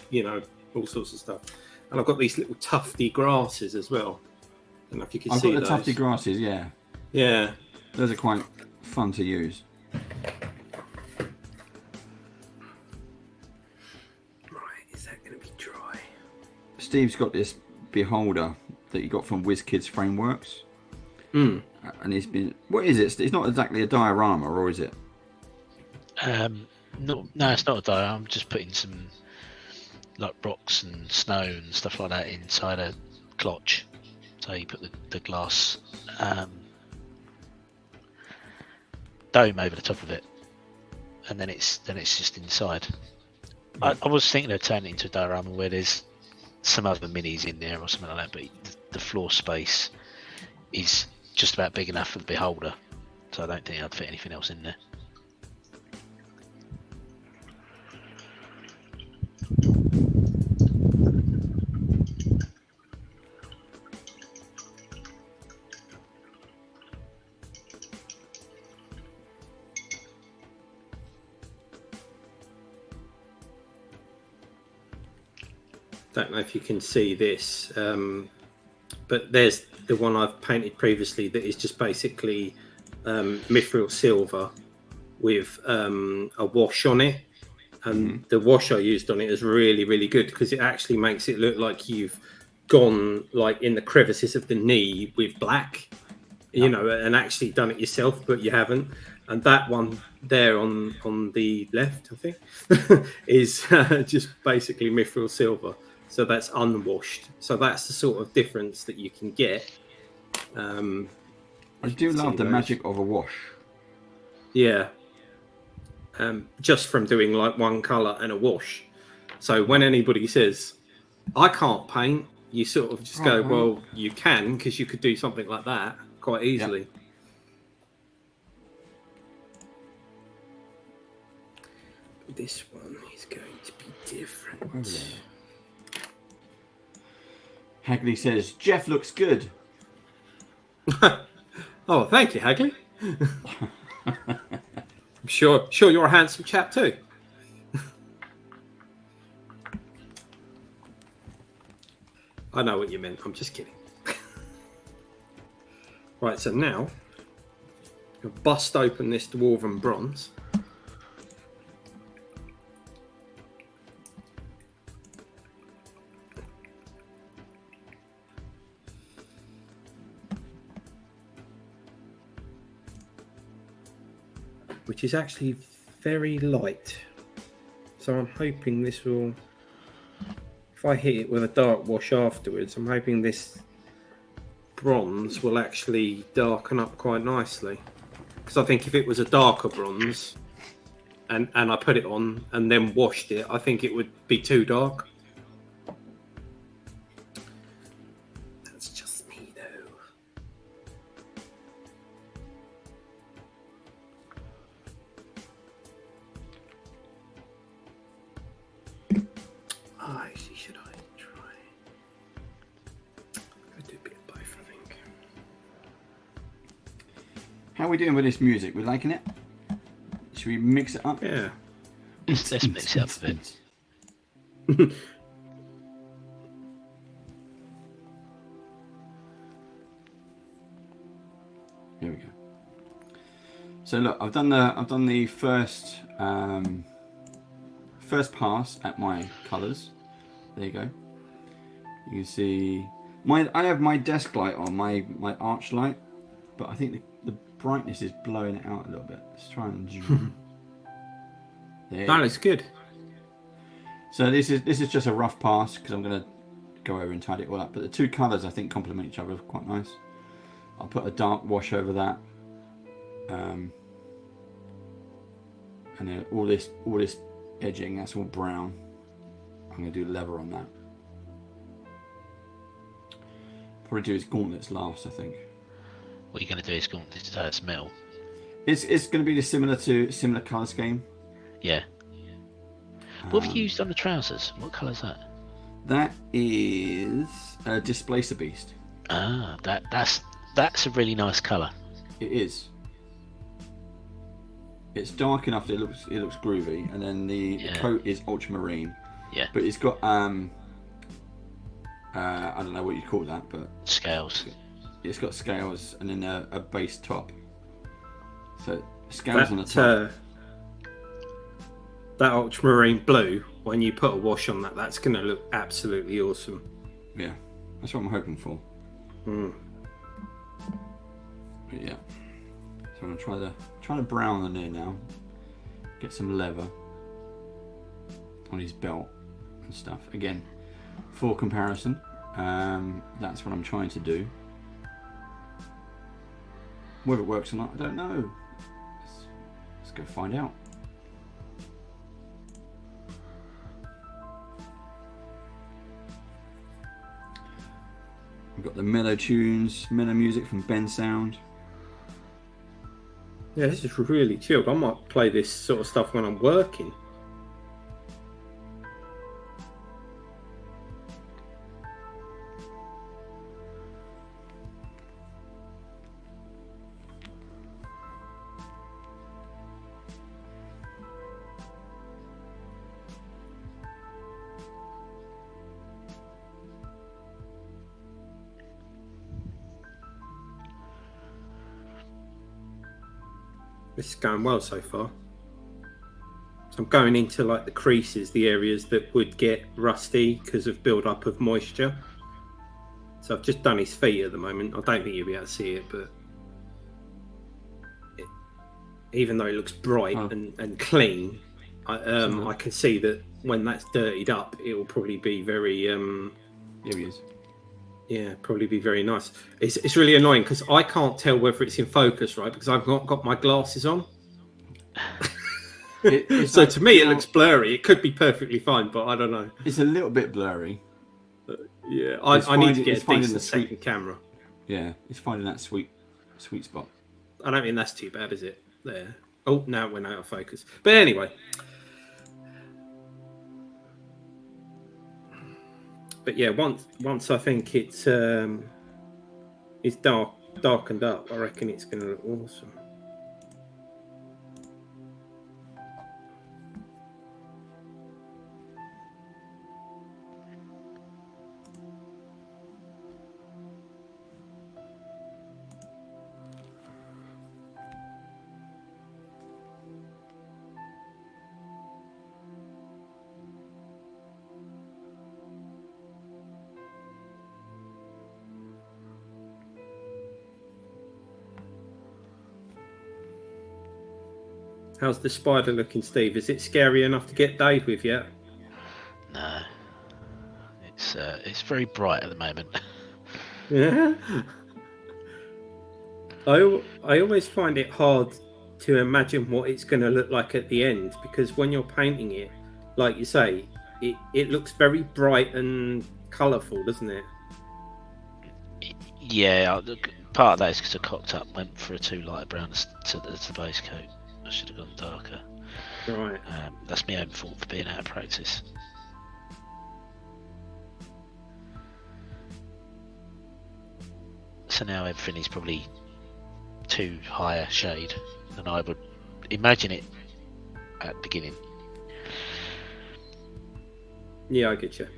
all sorts of stuff. And I've got these little tufty grasses as well. I don't know if you can see those. I've got the tufty grasses, yeah. Yeah. Those are quite fun to use. Right, is that going to be dry? Steve's got this beholder that he got from WIZKIDS Frameworks. And he's been... What is it? It's not exactly a diorama, or is it? No, it's not a diorama. I'm just putting some like rocks and snow and stuff like that inside a clutch. So you put the glass dome over the top of it, and then it's just inside. I was thinking of turning it into a diorama where there's some other minis in there or something like that, but the floor space is just about big enough for the beholder, so I don't think I'd fit anything else in there. Don't know if you can see this, but there's the one I've painted previously that is just basically mithril silver with a wash on it, and the wash I used on it is really, really good because it actually makes it look like you've gone like in the crevices of the knee with black, and actually done it yourself, but you haven't. And that one there on the left, I think, is just basically mithril silver. So that's unwashed. So that's the sort of difference that you can get. I do love the magic of a wash. Yeah. Just from doing like one colour and a wash. So when anybody says, I can't paint, you sort of just go, well, you can, because you could do something like that quite easily. Yep. This one is going to be different. Hagley says, Jeff looks good. Oh, thank you, Hagley. I'm sure you're a handsome chap too. I know what you meant. I'm just kidding. Right, so now I'll bust open this dwarven bronze. Which is actually very light. So I'm hoping this will, if I hit it with a dark wash afterwards, I'm hoping this bronze will actually darken up quite nicely. Because I think if it was a darker bronze and I put it on and then washed it, I think it would be too dark. That's just me though. Actually, should I try? I'll do a bit of both, I think. How are we doing with this music? We liking it? Should we mix it up? Yeah. Let's mix it up a bit. Here we go. So look, I've done the first pass at my colours. There you go. You can see I have my desk light on, my arch light, but I think the brightness is blowing it out a little bit. Let's try and zoom. That looks good. So this is just a rough pass because I'm going to go over and tidy it all up. But the two colours I think complement each other quite nice. I'll put a dark wash over that, and then all this edging, that's all brown. I'm going to do leather on that. Probably do his gauntlets last, I think. What you're going to do is gauntlets metal. It's going to be similar colour scheme. Yeah. What have you used on the trousers? What colour is that? That is a Displacer Beast. Ah, that's a really nice colour. It is. It's dark enough that it looks groovy, and then the coat is ultramarine. Yeah. But it's got I don't know what you call that, but scales. It's got scales and then a base top. So scales on the top. That ultramarine blue, when you put a wash on that, that's going to look absolutely awesome. Yeah, that's what I'm hoping for. Mm. But yeah, so I'm gonna try to brown the near now. Get some leather on his belt and stuff. Again, for comparison, that's what I'm trying to do. Whether it works or not, I don't know. Let's go find out. We've got the mellow tunes, mellow music from Ben Sound. Yeah, this is really chilled. I might play this sort of stuff when I'm working. This is going well so far. So I'm going into like the creases, the areas that would get rusty because of build-up of moisture. So I've just done his feet at the moment. I don't think you'll be able to see it, but even though it looks bright and clean, I can see that when that's dirtied up, it will probably be very... Yeah, probably be very nice. It's really annoying because I can't tell whether it's in focus, right? Because I've not got my glasses on. So to me, it looks blurry. It could be perfectly fine, but I don't know. It's a little bit blurry. Yeah, I need to get a decent second camera. Yeah, it's finding that sweet spot. I don't think that's too bad, is it? There. Oh, now it went out of focus. But anyway. But yeah, once I think it's darkened up, I reckon it's going to look awesome. How's the spider looking, Steve? Is it scary enough to get Dave with yet? No. It's very bright at the moment. Yeah. I always find it hard to imagine what it's going to look like at the end, because when you're painting it, like you say, it looks very bright and colourful, doesn't it? Yeah, part of that is because I cocked up, went for a too light brown to the base coat. I should have gone darker. Right. That's my own fault for being out of practice. So now everything is probably too high a shade than I would imagine it at the beginning. Yeah, I get you.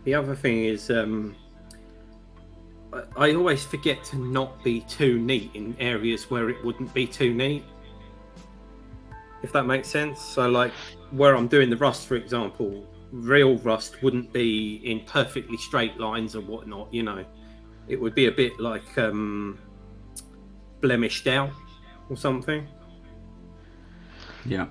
The other thing is, I I always forget to not be too neat in areas where it wouldn't be too neat. If that makes sense. So like where I'm doing the rust, for example, real rust wouldn't be in perfectly straight lines or whatnot, you know. It would be a bit like blemished out or something. Yeah.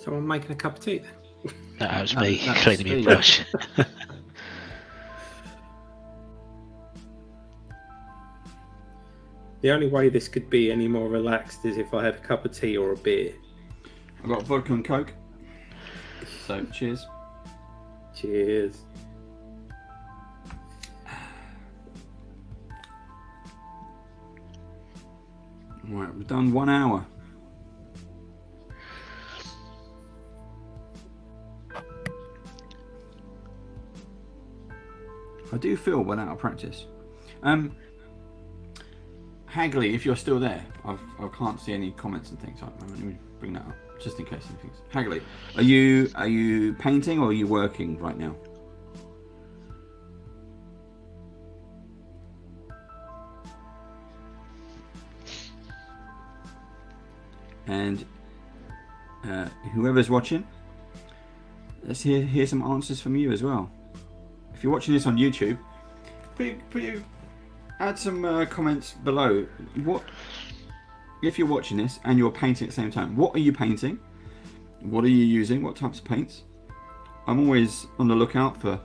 Someone making a cup of tea then? No, that was No, me that's cleaning my me. brush. The only way this could be any more relaxed is if I had a cup of tea or a beer. I've got vodka and Coke. So, cheers. Cheers. Right, we've done 1 hour. I do feel well out of practice. Hagley, if you're still there, I can't see any comments and things. Let me bring that up just in case anything's. Hagley, are you painting or are you working right now? And whoever's watching, let's hear some answers from you as well. If you're watching this on YouTube, add some comments below. What if you're watching this and you're painting at the same time? What are you painting? What are you using? What types of paints? I'm always on the lookout for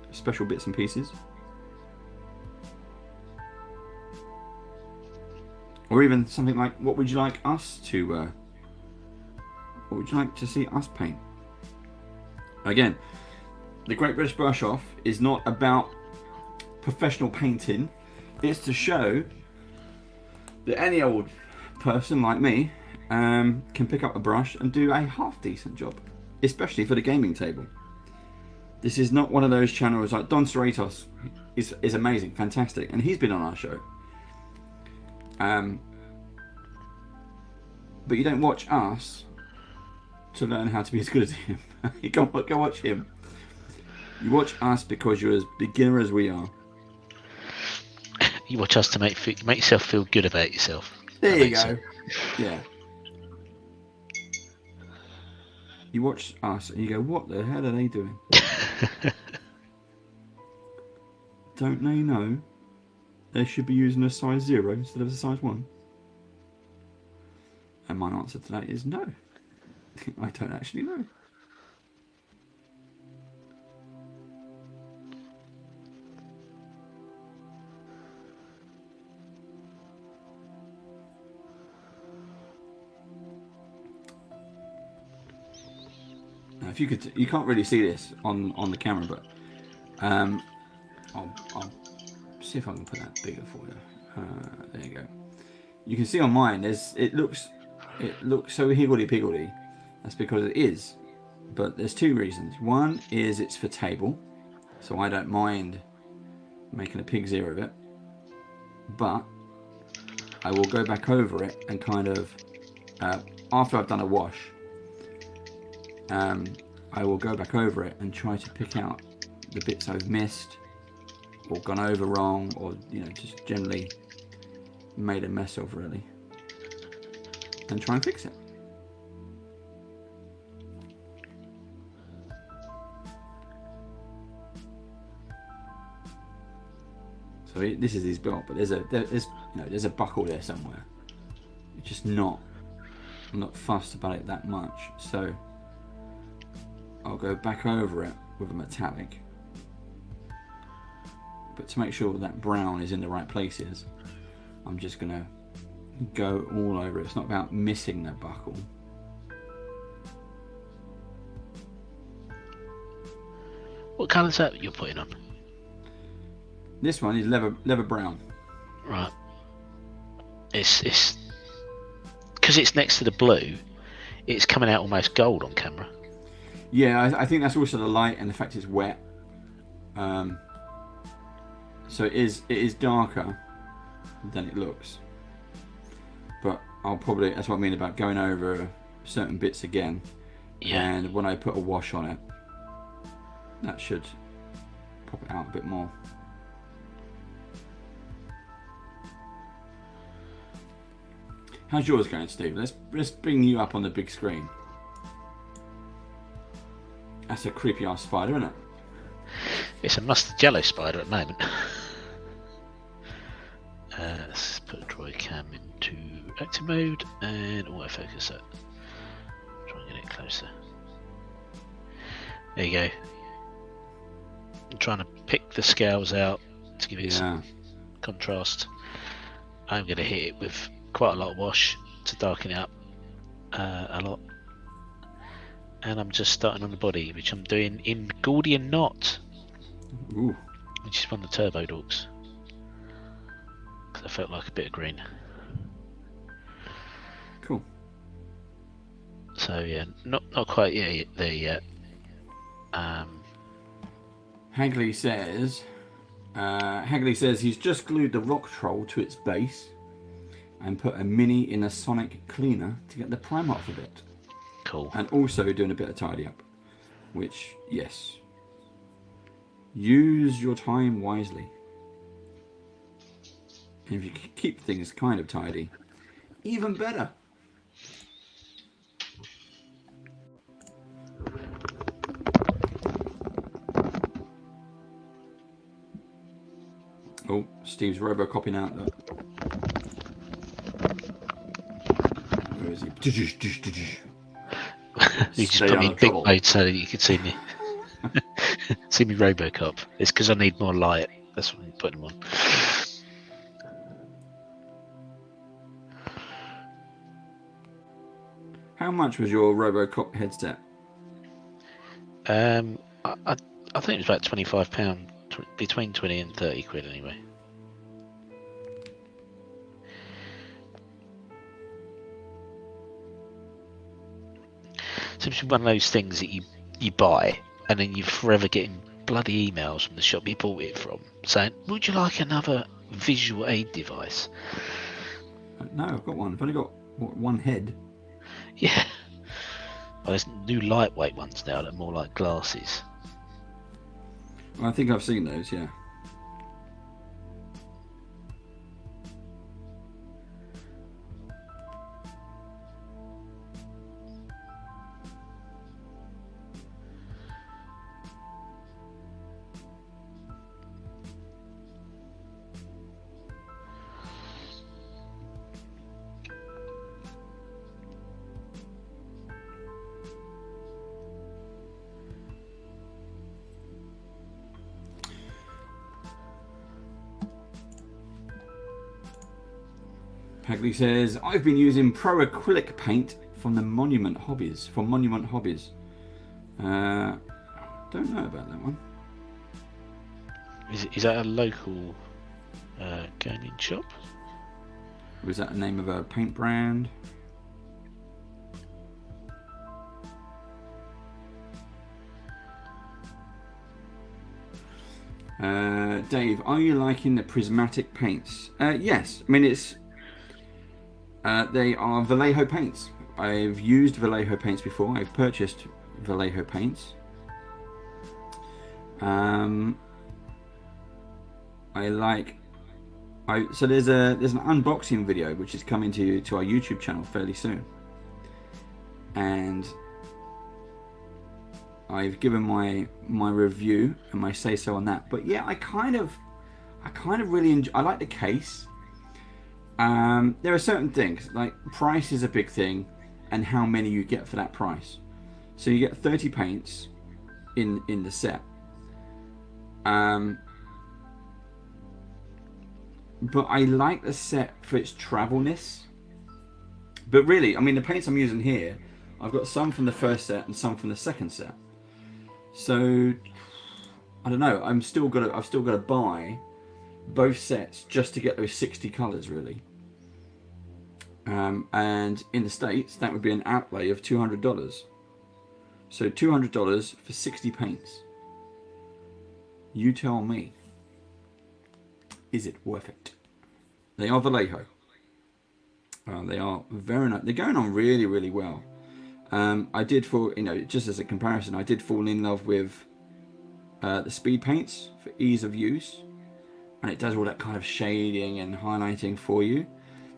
special bits and pieces. Or even something like, what would you like us to? What would you like to see us paint? Again, the Great British Brush Off is not about professional painting. It's to show that any old person like me can pick up a brush and do a half decent job, especially for the gaming table. This is not one of those channels like Don Cerritos is amazing, fantastic, and he's been on our show. But you don't watch us to learn how to be as good as him. You go watch him. You watch us because you're as beginner as we are. You watch us to make yourself feel good about yourself. There That you makes go. sense. Yeah. You watch us and you go, what the hell are they doing? Don't they know they should be using a size 0 instead of a size 1? And my answer to that is no. I don't actually know. Now, if you could, you can't really see this on the camera, but I'll see if I can put that bigger for you. There you go. You can see on mine, it looks so higgledy piggledy. That's because it is. but there's two reasons. One is it's for table, so I don't mind making a pig's ear of it, but I will go back over it and kind of, after I've done a wash, I will go back over it and try to pick out the bits I've missed or gone over wrong, or just generally made a mess of, really, and try and fix it. So this is his belt, but there's a buckle there somewhere. It's just I'm not fussed about it that much, so I'll go back over it with a metallic. But to make sure that brown is in the right places, I'm just gonna go all over it. It's not about missing the buckle. What colour's that you're putting on? This one is leather brown. Right. It's because it's next to the blue. It's coming out almost gold on camera. Yeah, I think that's also the light and the fact it's wet. So it is darker than it looks. But that's what I mean about going over certain bits again. Yeah. And when I put a wash on it, that should pop it out a bit more. How's yours going, Steve? Let's bring you up on the big screen. That's a creepy ass spider, isn't it? It's a mustard yellow spider at the moment. Let's put Droid Cam into active mode and autofocus it. Try and get it closer. There you go. I'm trying to pick the scales out to give it some contrast. I'm going to hit it with quite a lot of wash to darken it up a lot. And I'm just starting on the body, which I'm doing in Gordian Knot. Ooh. Which is one of the Turbo Dogs. Because I felt like a bit of green. Cool. So yeah, not quite there yet. Hagley says he's just glued the rock troll to its base and put a mini in a sonic cleaner to get the prime off of it. Cool. And also doing a bit of tidy up, which, yes, use your time wisely. And if you keep things kind of tidy, even better. Oh, Steve's robocoping out that. Where is he? You just put me in big mode so that you could see me. See me Robocop. It's because I need more light. That's what I'm putting him on. How much was your Robocop headset? I think it was about £25, between 20 and 30 quid anyway. It's one of those things that you buy and then you're forever getting bloody emails from the shop you bought it from saying, would you like another visual aid device? No, I've got one. I've only got one head. Yeah. Well, there's new lightweight ones now that are more like glasses. I think I've seen those, yeah. Hagley says, I've been using pro acrylic paint from Monument Hobbies. Don't know about that one. Is that a local gaming shop? Or is that the name of a paint brand? Dave, are you liking the prismatic paints? Yes. I mean, it's they are Vallejo paints. I've used Vallejo paints before. I've purchased Vallejo paints. So there's an unboxing video which is coming to our YouTube channel fairly soon, and I've given my review and my say so on that. But yeah, I kind of really enjoy. I like the case. There are certain things like price is a big thing, and how many you get for that price. So you get 30 paints in the set. But I like the set for its travelness. But really, I mean, the paints I'm using here, I've got some from the first set and some from the second set. So I don't know. I've still got to buy both sets just to get those 60 colours, really. And in the States, that would be an outlay of $200. So $200 for 60 paints. You tell me. Is it worth it? They are Vallejo. They are very nice. They're going on really, really well. I did just as a comparison, I did fall in love with the speed paints for ease of use, and it does all that kind of shading and highlighting for you.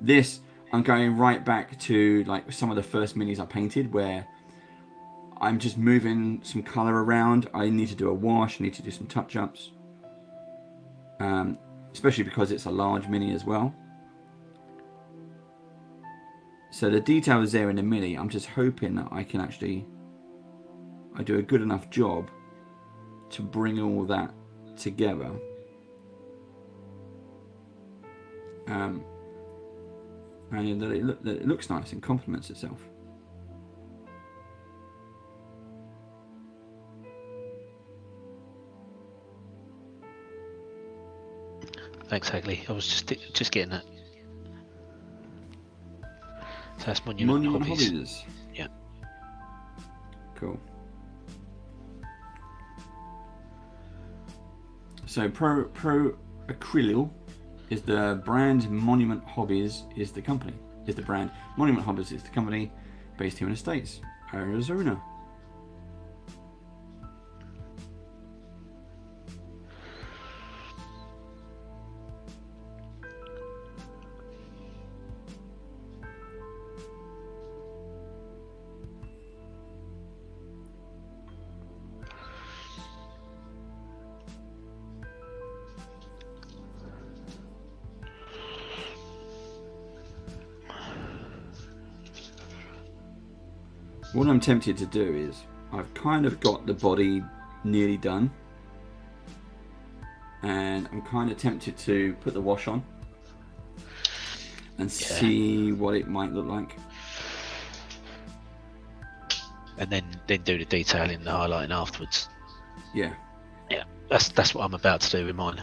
This, I'm going right back to like some of the first minis I painted, where I'm just moving some color around. I need to do a wash, I need to do some touch-ups. Especially because it's a large mini as well. So the detail is there in the mini. I'm just hoping that I can I do a good enough job to bring all that together. And that it looks nice and complements itself. Thanks, Hagley. I was just getting that. So that's Monument Hobbies. Yeah. Cool. So Pro Acrylyl is the brand. Monument Hobbies is the company. Is the brand. Monument Hobbies is the company, based here in the States, Arizona. What I'm tempted to do is, I've kind of got the body nearly done, and I'm kind of tempted to put the wash on and see what it might look like, and then do the detailing, the highlighting afterwards. Yeah, that's what I'm about to do with mine.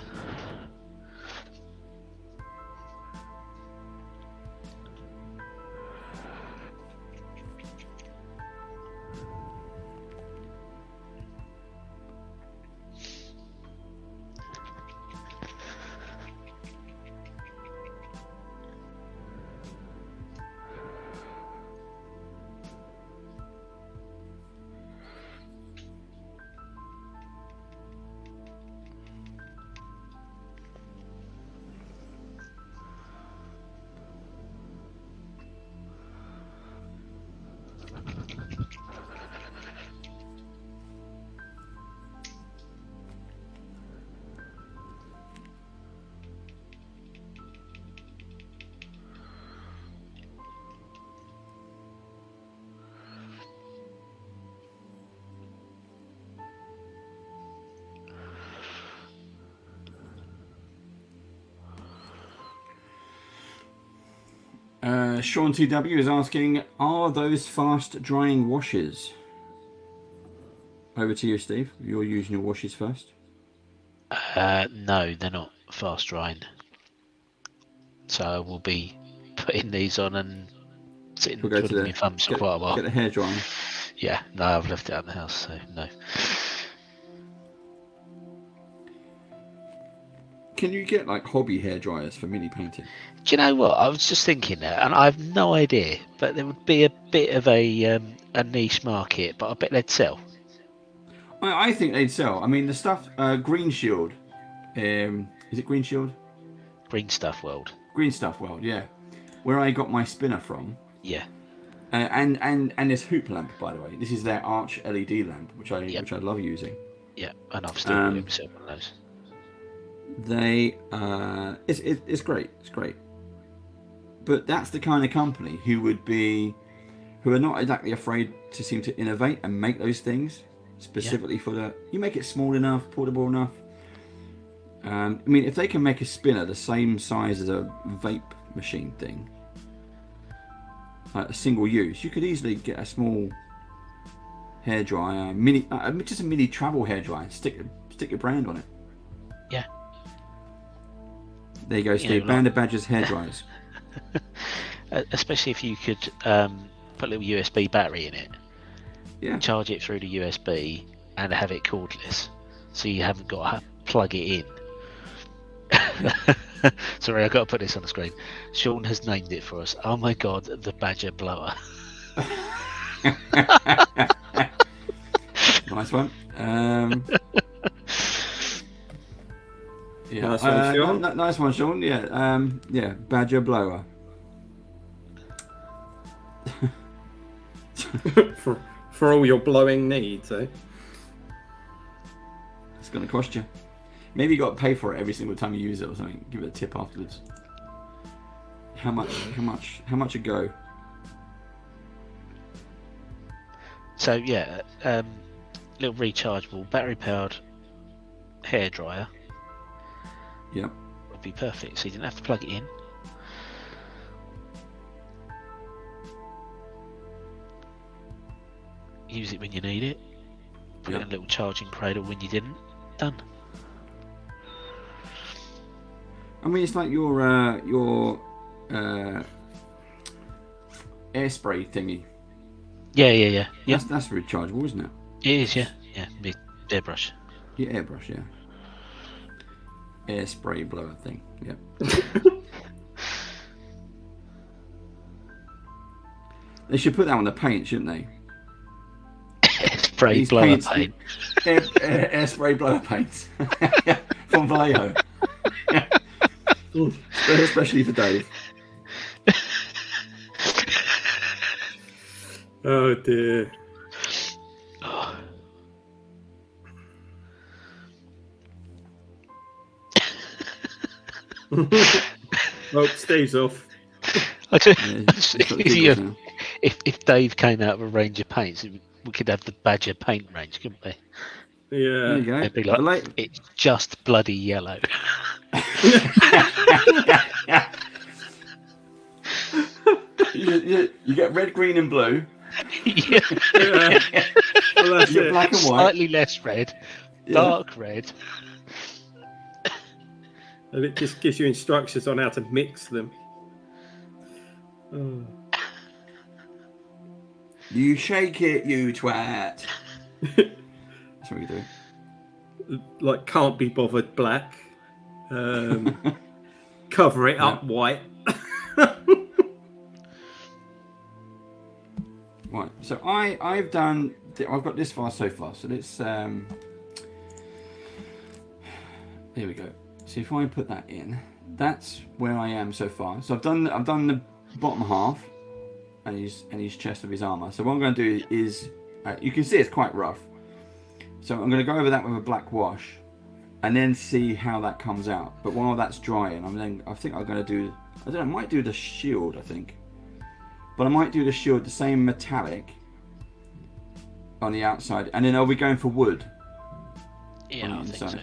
Sean TW is asking, are those fast drying washes? Over to you, Steve. You're using your washes first. No, they're not fast drying. So we'll be putting these on and sitting twiddling my thumbs for quite a while. Get the hair drying. Yeah, no, I've left it out in the house, so no. Can you get like hobby hair dryers for mini painting? Do you know what? I was just thinking that, and I have no idea, but there would be a bit of a niche market, but I bet they'd sell. I think they'd sell. I mean, the stuff Green Shield. Is it Green Shield? Green Stuff World. Green Stuff World, yeah. Where I got my spinner from. Yeah. And this hoop lamp, by the way. This is their Arch LED lamp, which I love using. Yeah, and I've still got myself one of those. They it's great. It's great. But that's the kind of company who are not exactly afraid to seem to innovate and make those things specifically for you make it small enough, portable enough. I mean, if they can make a spinner the same size as a vape machine thing, a single use, you could easily get a small hairdryer, just a mini travel hairdryer. Stick your brand on it. Yeah. There you go, Steve. Band of Badgers hairdryers. Especially if you could put a little USB battery in it. Yeah. Charge it through the USB and have it cordless, so you haven't got to plug it in. Sorry, I've got to put this on the screen. Sean has named it for us. Oh my god, the Badger Blower. Nice one. Yeah, nice one, Sean. Nice one, Sean. Yeah, Badger Blower. for all your blowing needs, eh? It's going to cost you. Maybe you got to pay for it every single time you use it or something. Give it a tip afterwards. How much a go? So yeah, little rechargeable battery powered hairdryer. Yep. Would be perfect. So you didn't have to plug it in. Use it when you need it. Put it in a little charging cradle when you didn't. Done. I mean, it's like your air spray thingy. Yeah. That's rechargeable, isn't it? It is, yeah. Big airbrush. Yeah, airbrush, yeah. Air spray blower thing, yeah. They should put that on the paint, shouldn't they? Spray blower paint. Air spray blower paints. From Vallejo. Especially for Dave. Oh dear. Oh, Steve's off. If Dave came out with a range of paints, we could have the Badger paint range, couldn't we? Yeah. There you go. It'd be like, it's just bloody yellow. you get red, green, and blue. Yeah. Well, that's it. Black and white. Slightly less red, dark red. And it just gives you instructions on how to mix them. Oh. You shake it, you twat. That's what we do. Like, can't be bothered black. Cover it up white. Right, so I've got this far so far. So let's here we go. So if I put that in, that's where I am so far. So I've done the bottom half and his chest of his armor. So what I'm going to do is you can see it's quite rough. So I'm going to go over that with a black wash and then see how that comes out. But while that's drying, I think I'm going to do, I don't know, I might do the shield, I think. But I might do the shield the same metallic on the outside. And then are we going for wood? Yeah, I think so.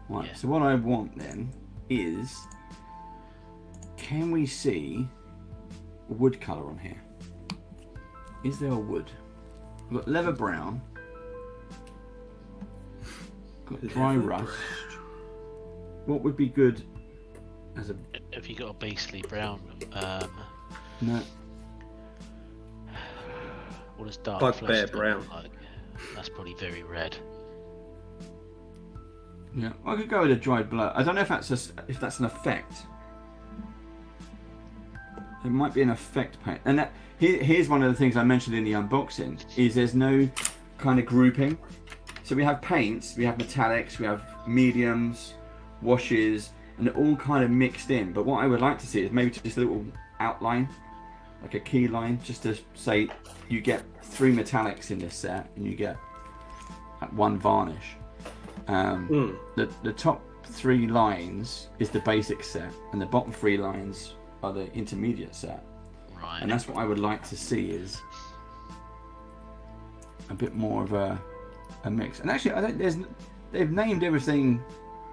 Right, so what I want then is, can we see a wood colour on here? Is there a wood? We've got leather brown. Got dry rust. What would be good as a... Have you got a beastly brown? No. What does dark Bugbear flesh brown. look like? That's probably very red. Yeah, I could go with a dried blood. I don't know if that's an effect. It might be an effect paint. And here's one of the things I mentioned in the unboxing is there's no kind of grouping. So we have paints, we have metallics, we have mediums, washes, and they're all kind of mixed in. But what I would like to see is maybe just a little outline, like a key line, just to say you get 3 metallics in this set and you get 1 varnish. The top 3 lines is the basic set, and the bottom 3 lines are the intermediate set. Right. And that's what I would like to see is a bit more of a mix. And actually, I think they've named everything,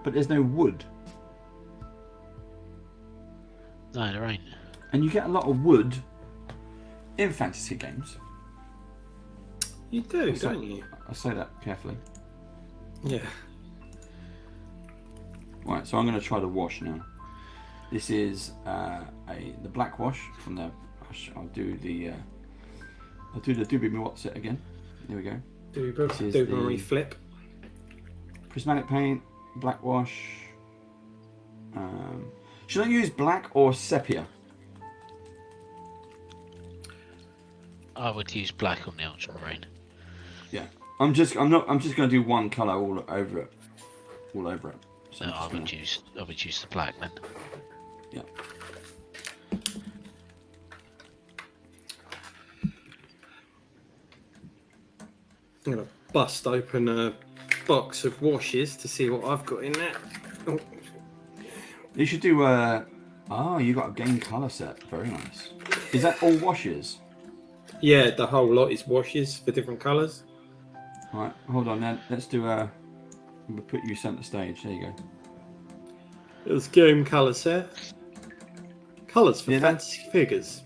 but there's no wood. No, there ain't. And you get a lot of wood in fantasy games. You do, don't you? I say that carefully. Yeah. Right, so I'm going to try the wash now. This is the black wash from the. I'll do the TGBBO set again. There we go. Do flip. Prismatic paint, black wash. Should I use black or sepia? I would use black on the ultramarine. Yeah, I'm just going to do one color all over it. So No, I would use the black then. Yeah. I'm gonna bust open a box of washes to see what I've got in there. Oh. You should do you got a game color set. Very nice. Is that all washes? Yeah, the whole lot is washes for different colours. Right, hold on then. Let's do we'll put you centre stage. There you go. It's game colour set. Colours for Yeah, fantasy figures.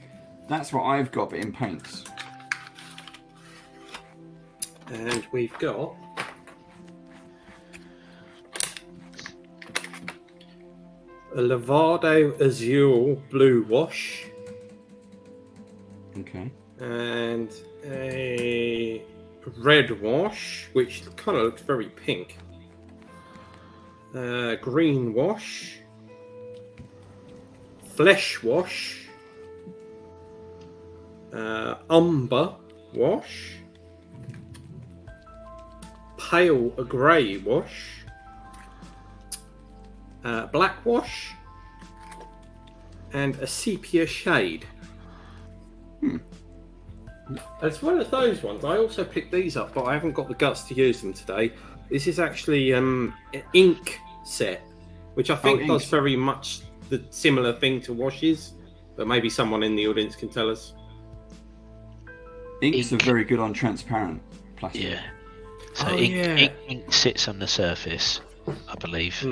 That's what I've got, but in paints. And we've got a Lavado Azul blue wash. Okay. And a red wash, which kind of looks very pink. Green wash. Flesh wash. Umber wash. Pale grey wash. Black wash. And a sepia shade. As well as those ones, I also picked these up, but I haven't got the guts to use them today. This is actually an ink set, which I think does very much the similar thing to washes, but maybe someone in the audience can tell us. Inks are very good on transparent plastic. Yeah. So ink sits on the surface, I believe,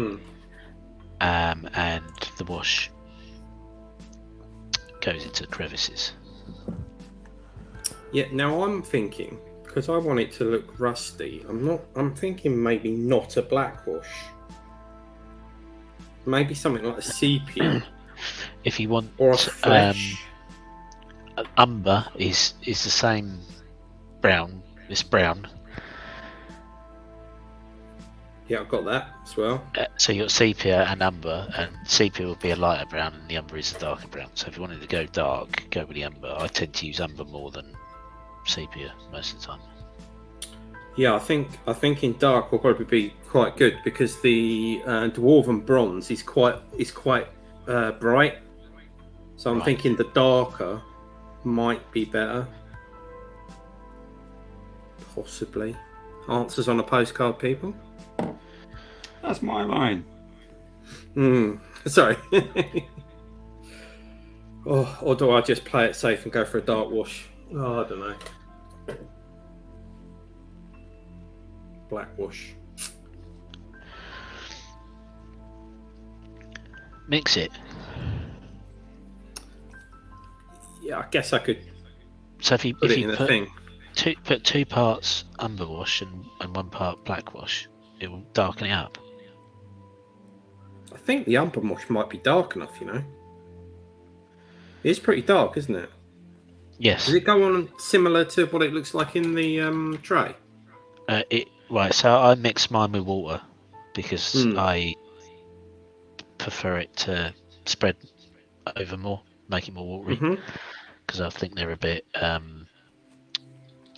and the wash goes into crevices. Yeah. Now I'm thinking, because I want it to look rusty, I'm thinking maybe not a black wash. Maybe something like a sepia. If you want, or a flesh. umber is the same brown. It's brown. Yeah, I've got that as well. So you got sepia and umber, and sepia will be a lighter brown, and the umber is a darker brown. So if you wanted to go dark, go with the umber. I tend to use umber more than sepia most of the time. Yeah, I think in dark will probably be quite good because the dwarven bronze is quite bright. So I'm thinking the darker might be better. Possibly. Answers on a postcard, people. That's my line. Sorry. Or do I just play it safe and go for a dark wash? Oh, I don't know. Black wash. Mix it. Yeah, I guess I could. So if you put it in the thing. Put 2 parts umber wash and 1 part black wash, it will darken it up. I think the umber wash might be dark enough, you know. It's pretty dark, isn't it? Yes. Does it go on similar to what it looks like in the tray? So I mix mine with water, because I prefer it to spread over more, make it more watery, because I think they're a bit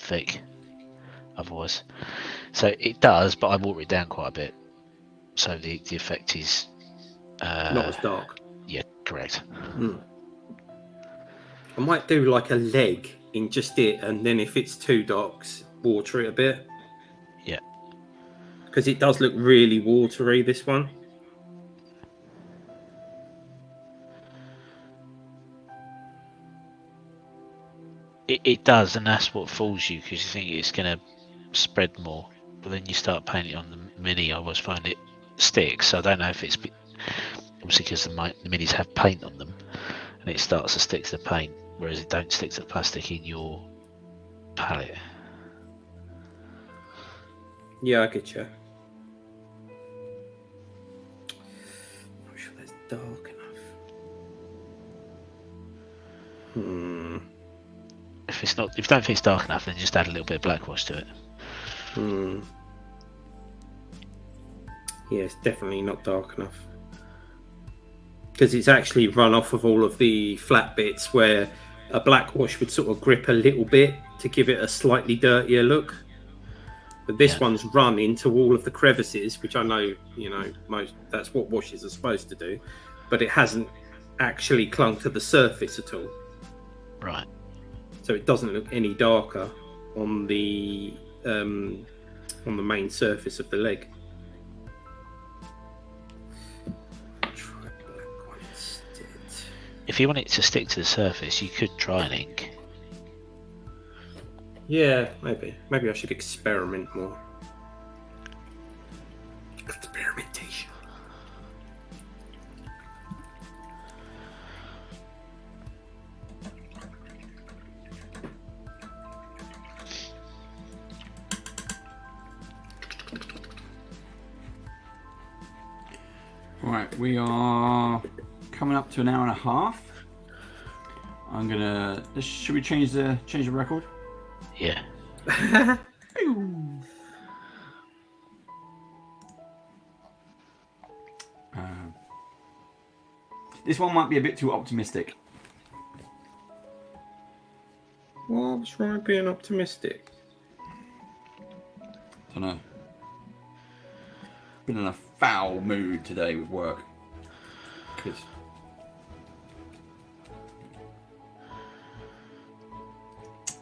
thick otherwise. So it does, but I water it down quite a bit, so the effect is not as dark. Yeah, correct. I might do like a leg in just it, and then if it's too dark, water it a bit. Yeah. Because it does look really watery, this one. It does, and that's what fools you, because you think it's going to spread more. But then you start painting on the mini, I always find it sticks. So I don't know if it's obviously because the minis have paint on them, and it starts to stick to the paint, whereas it don't stick to the plastic in your palette. Yeah, I get you. Not sure that's dark enough. If you don't think it's dark enough, then just add a little bit of black wash to it. Yeah, it's definitely not dark enough. Because it's actually run off of all of the flat bits where a black wash would sort of grip a little bit to give it a slightly dirtier look. But this one's run into all of the crevices, which I know, that's what washes are supposed to do. But it hasn't actually clung to the surface at all. Right. So it doesn't look any darker on the main surface of the leg. Try black one instead. If you want it to stick to the surface, you could try an ink. Yeah, maybe. Maybe I should experiment more. Experimentation. Right, we are coming up to an hour and a half. I'm gonna. Should we change the record? Yeah. This one might be a bit too optimistic. What's wrong with being optimistic? Don't know. Been in a foul mood today with work.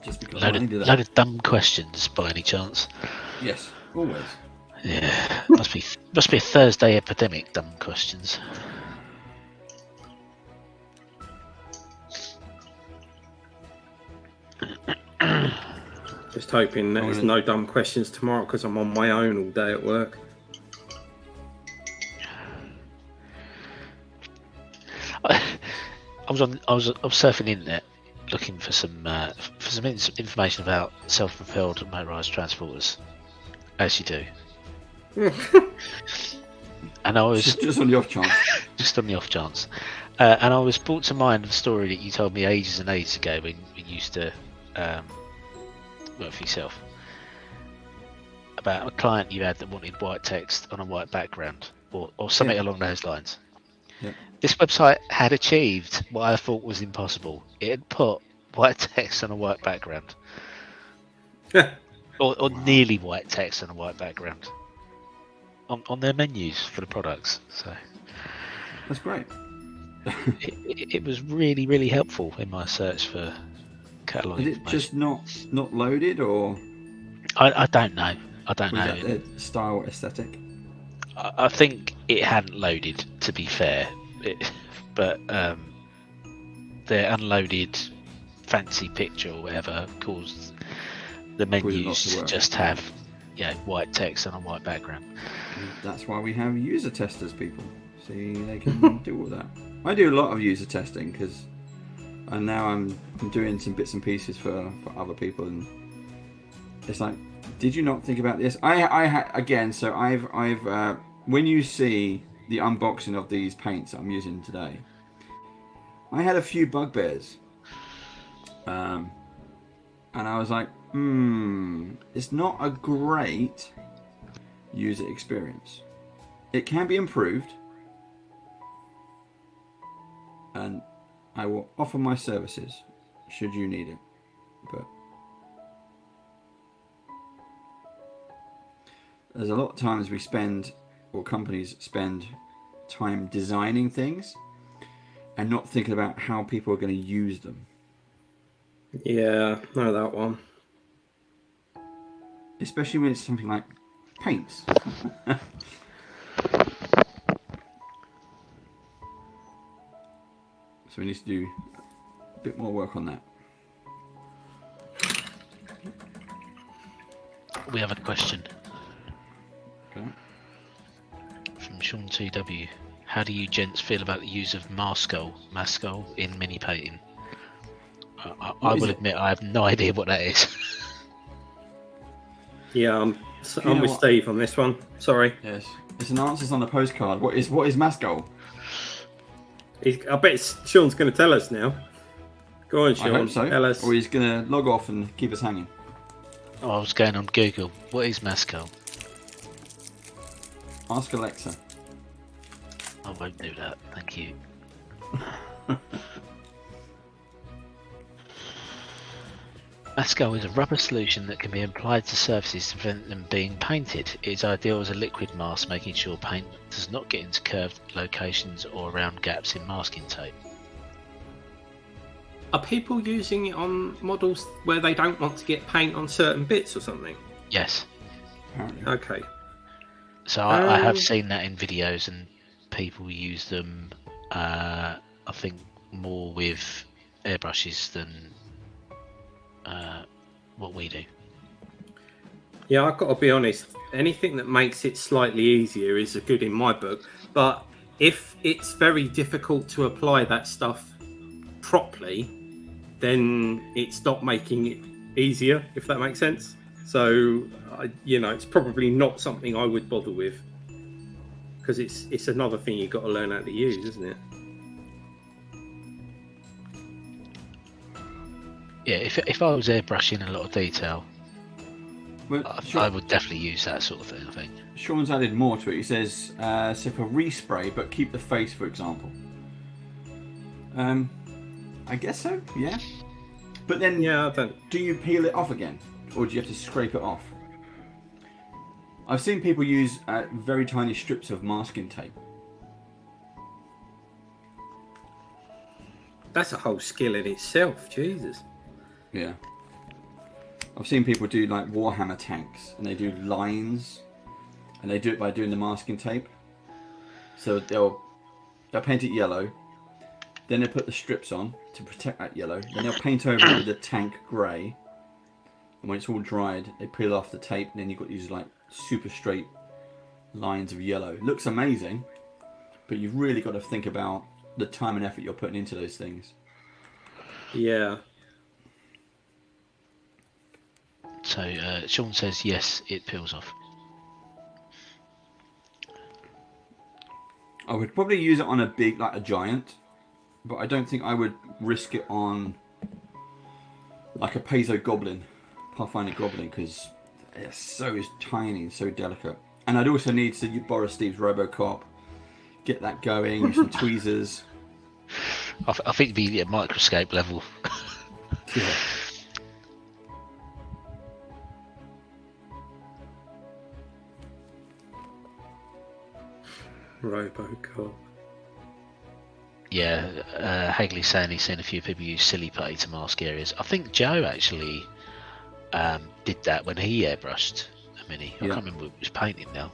Just because load of dumb questions by any chance? Yes, always. Yeah, must be a Thursday epidemic. Dumb questions. Just hoping that there's no dumb questions tomorrow because I'm on my own all day at work. I was surfing the internet looking for some information about self-propelled motorised transporters, as you do. And I was just on the off chance. Just on the off chance, and I was brought to mind the story that you told me ages and ages ago when you used to work for yourself, about a client you had that wanted white text on a white background, or something along those lines. Yeah. This website had achieved what I thought was impossible. It had put white text on a white background. or nearly white text on a white background. On their menus for the products. So that's great. it was really, really helpful in my search for catalogue information. Is it just not loaded, or? I don't know. I don't know. Is that the style aesthetic? I think it hadn't loaded, to be fair, but their unloaded fancy picture or whatever caused the menus to just have white text on a white background. That's why we have user testers, people. See, they can do all that. I do a lot of user testing and now I'm doing some bits and pieces for other people, and it's like, did you not think about this? So I've when you see the unboxing of these paints I'm using today, I had a few bugbears, and I was like, it's not a great user experience. It can be improved, and I will offer my services should you need it. But there's a lot of times we spend, or companies spend, time designing things and not thinking about how people are going to use them. Yeah, know that one. Especially when it's something like paints. So we need to do a bit more work on that. We have a question Okay. from Sean TW. How do you gents feel about the use of mascol in mini painting? I will admit I have no idea what that is. Yeah, I'm know with what? Steve on this one. Sorry. Yes. It's an answers on the postcard. What is Mascol? I bet Sean's going to tell us now. Go on, I Sean. hope so. Tell us. Or he's going to log off and keep us hanging. Oh, I was going on Google. What is mascol? Ask Alexa. I won't do that. Thank you. Mascol is a rubber solution that can be applied to surfaces to prevent them being painted. It is ideal as a liquid mask, making sure paint does not get into curved locations or around gaps in masking tape. Are people using it on models where they don't want to get paint on certain bits or something? Yes. Apparently. Okay. So I have seen that in videos, and people use them, I think, more with airbrushes than what we do. Yeah, I've got to be honest. Anything that makes it slightly easier is good in my book. But if it's very difficult to apply that stuff properly, then it's not making it easier, if that makes sense. So, it's probably not something I would bother with, because it's another thing you've got to learn how to use, isn't it? Yeah, if I was airbrushing a lot of detail, well, I would definitely use that sort of thing, I think. Sean's added more to it. He says, so for respray, but keep the face, for example. I guess so, yeah. But then, do you peel it off again? Or do you have to scrape it off? I've seen people use very tiny strips of masking tape. That's a whole skill in itself, Jesus. Yeah. I've seen people do like Warhammer tanks, and they do lines, and they do it by doing the masking tape. So they'll paint it yellow, then they put the strips on to protect that yellow, then they'll paint over it with the tank grey, and when it's all dried, they peel off the tape, and then you've got these like super straight lines of yellow. It looks amazing, but you've really got to think about the time and effort you're putting into those things. Yeah. So Sean says yes, it peels off. I would probably use it on a big, like a giant, but I don't think I would risk it on like a Paizo Goblin, Pathfinder Goblin, because it's so tiny and so delicate. And I'd also need to borrow Steve's Robocop, get that going, some tweezers. I think it'd be at microscope level. Yeah. Robocop. Yeah, Hagley's saying he's seen a few people use silly putty to mask areas. I think Joe actually did that when he airbrushed a mini. I can't remember what he was painting now.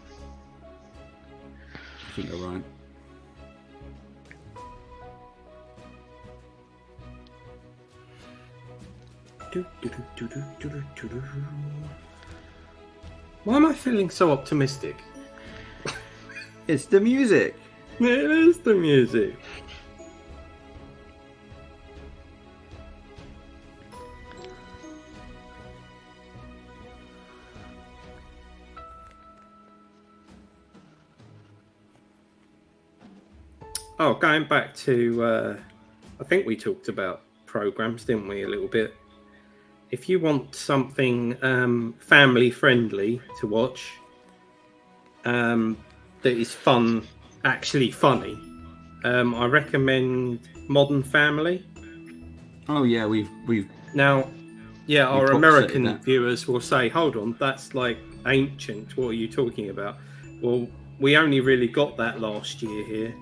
I think you're right. Why am I feeling so optimistic? It's the music. It is the music. Oh, going back to, I think we talked about programs, didn't we, a little bit? If you want something family friendly to watch, that is fun, actually funny, I recommend Modern Family. Oh yeah, we've Now, yeah, our box-setted American that. viewers will say, hold on, that's like ancient. What are you talking about? Well, we only really got that last year here.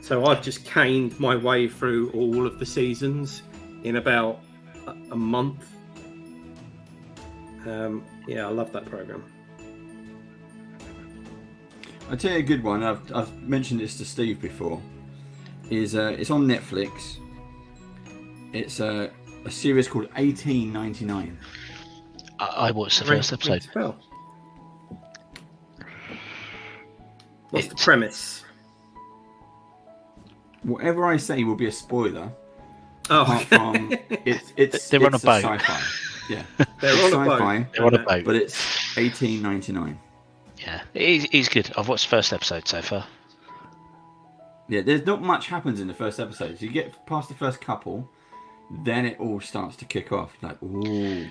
So I've just caned my way through all of the seasons in about a month. Yeah, I love that program. I'll tell you a good one. I've mentioned this to Steve before. Is it's on Netflix. It's a series called 1899. I watched the first episode. What's the premise? Whatever I say will be a spoiler. Oh, apart from it's They're on a boat. Sci-fi. Yeah, they're it's on a sci-fi. boat. They're on a boat. But it's 1899. Yeah, he's good. I've watched the first episode so far. Yeah, there's not much happens in the first episode. So you get past the first couple, then it all starts to kick off. Like, ooh.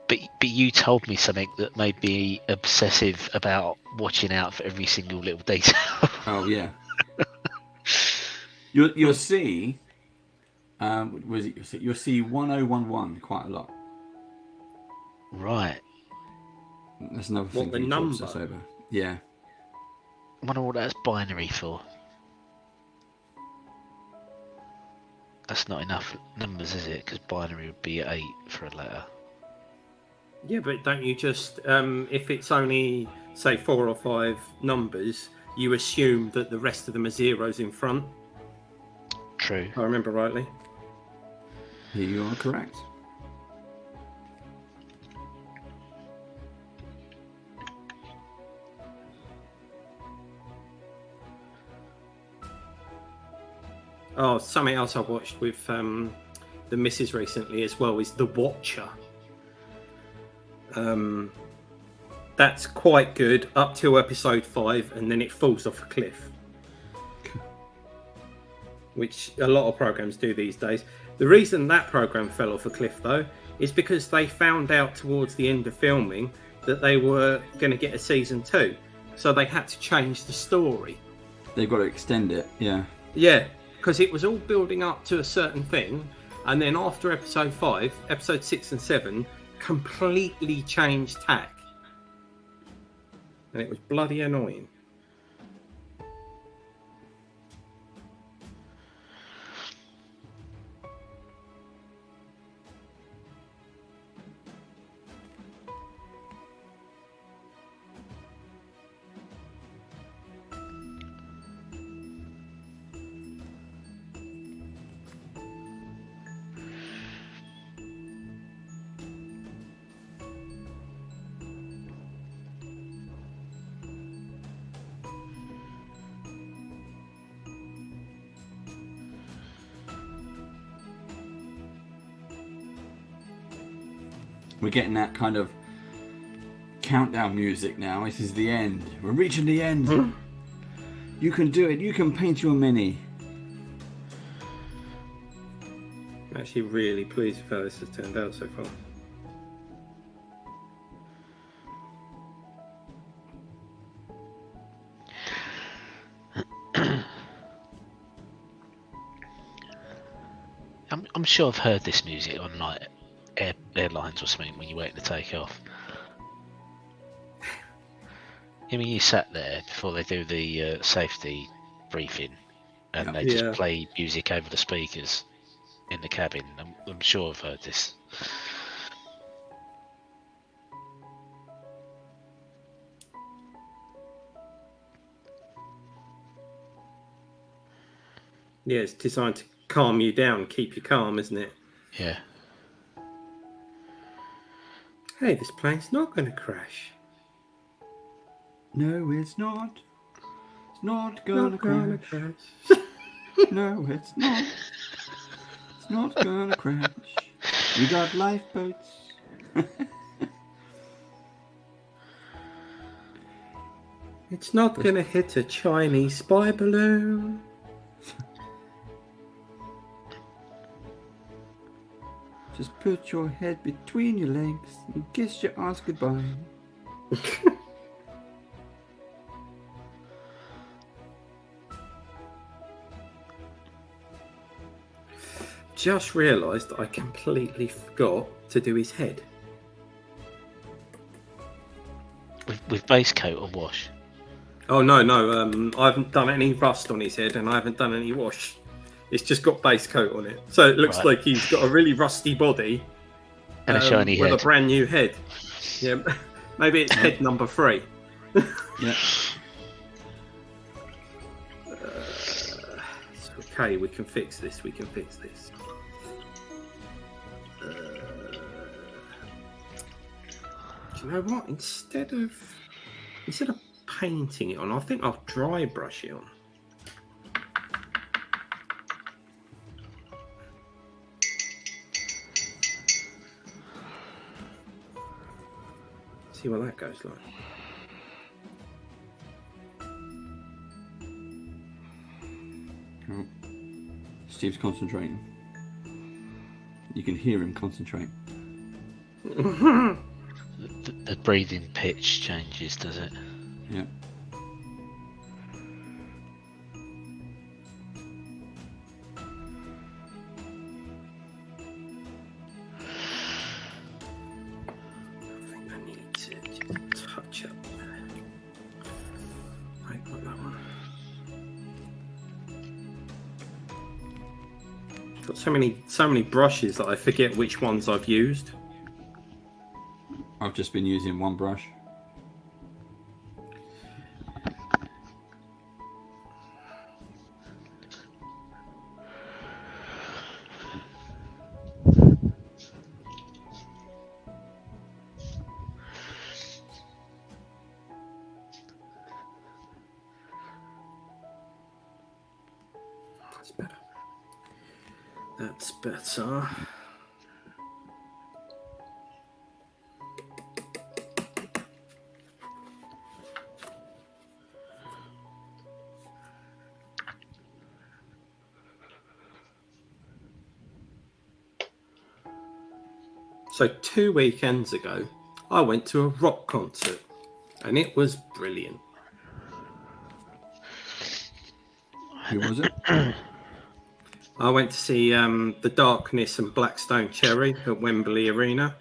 But you told me something that made me obsessive about watching out for every single little detail. Oh yeah. You'll see. You'll see 1011 quite a lot. Right. That's another thing. What, the for you to number? obsess over. Yeah. I wonder what that's binary for. That's not enough numbers, is it? Because binary would be 8 for a letter. Yeah, but don't you just, if it's only, say, 4 or 5 numbers, you assume that the rest of them are zeros in front? True. If I remember rightly. You are correct. Oh, something else I watched with the missus recently as well is The Watcher. That's quite good up till episode 5, and then it falls off a cliff, which a lot of programs do these days. The reason that program fell off a cliff, though, is because they found out towards the end of filming that they were going to get a season 2, so they had to change the story. They've got to extend it. Yeah. Yeah, because it was all building up to a certain thing, and then after episode 5, episode 6 and 7 completely changed tack, and it was bloody annoying. We're getting that kind of countdown music now. This is the end. We're reaching the end. You can do it. You can paint your mini. I'm actually really pleased with how this has turned out so far. I'm sure I've heard this music on like airlines or something when you're waiting to take off. I mean, you sat there before they do the safety briefing, and they just play music over the speakers in the cabin. I'm sure I've heard this. Yeah, it's designed to calm you down, keep you calm, isn't it? Yeah. Hey, this plane's not going to crash. No, it's not. It's not gonna crash. No, it's not. It's not gonna crash. We got lifeboats. It's not going to hit a Chinese spy balloon. Just put your head between your legs and kiss your ass goodbye. just realised I completely forgot to do his head. With base coat or wash? Oh no, I haven't done any rust on his head, and I haven't done any wash. It's just got base coat on it, so it looks like he's got a really rusty body and a shiny with head. a brand new head. Yeah, maybe it's head number 3. Yeah. Okay, we can fix this. Do you know what? Instead of painting it on, I think I'll dry brush it on. See what that goes like. Oh. Steve's concentrating. You can hear him concentrate. The breathing pitch changes, does it? Yeah. I think I need to touch up there. Right, like that one. Got so many brushes that I forget which ones I've used. I've just been using one brush. That's better. That's better. So 2 weekends ago, I went to a rock concert, and it was brilliant. Who was it? I went to see The Darkness and Blackstone Cherry at Wembley Arena.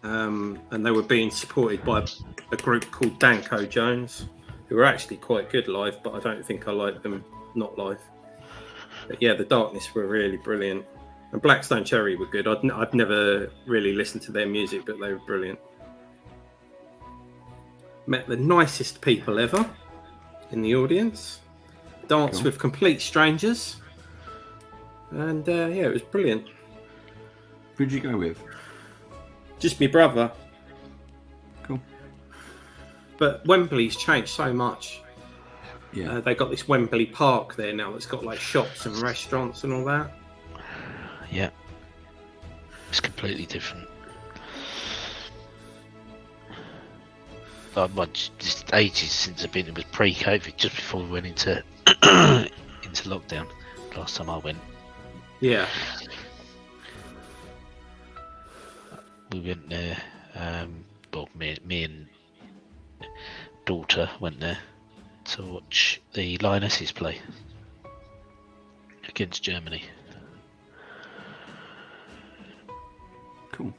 And they were being supported by a group called Danko Jones, who were actually quite good live, but I don't think I like them not live. But yeah, The Darkness were really brilliant. And Blackstone Cherry were good. I'd never really listened to their music, but they were brilliant. Met the nicest people ever in the audience. Danced with complete strangers. And yeah, it was brilliant. Who'd you go with? Just my brother. Cool. But Wembley's changed so much. Yeah. They got this Wembley Park there now. It's got like shops and restaurants and all that. Yeah. It's completely different. Just ages since I've been. It was pre-COVID, just before we went into into lockdown. Last time I went. Yeah. We went there. Well, me and daughter went there to watch the Lionesses play against Germany. Cool.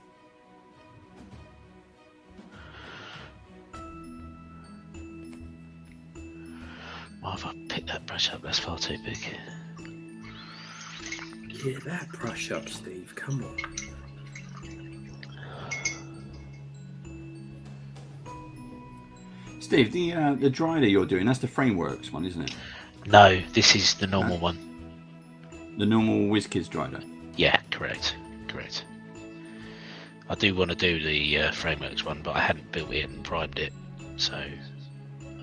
Why have I picked that brush up? That's far too big. Get that brush up, Steve. Come on. Steve, the Drider you're doing, that's the Frameworks one, isn't it? No, this is the normal one. The normal WIZKIDS Drider. Yeah, correct. I do want to do the Frameworks one, but I hadn't built it and primed it, so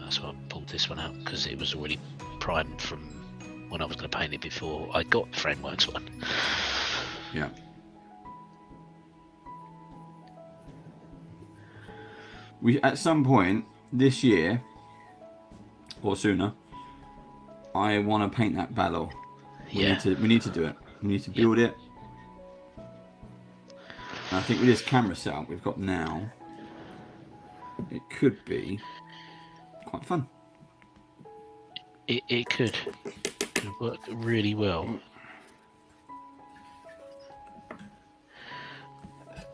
that's why I pulled this one out, because it was already primed from when I was going to paint it before I got the Frameworks one. Yeah. We at some point this year or sooner, I want to paint that battle. We need to do it. We need to build it. And I think with this camera setup we've got now, it could be quite fun. It could. could work really well.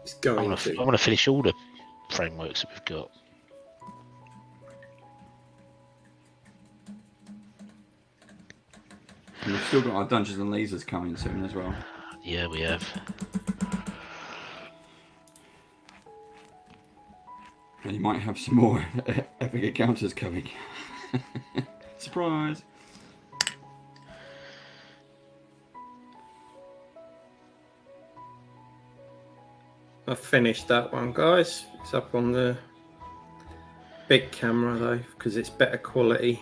It's I going want to. to finish all the frameworks that we've got. And we've still got our Dungeons and Lasers coming soon as well. Yeah, we have. And you might have some more epic encounters coming. Surprise! I've finished that one, guys. It's up on the big camera though, because it's better quality.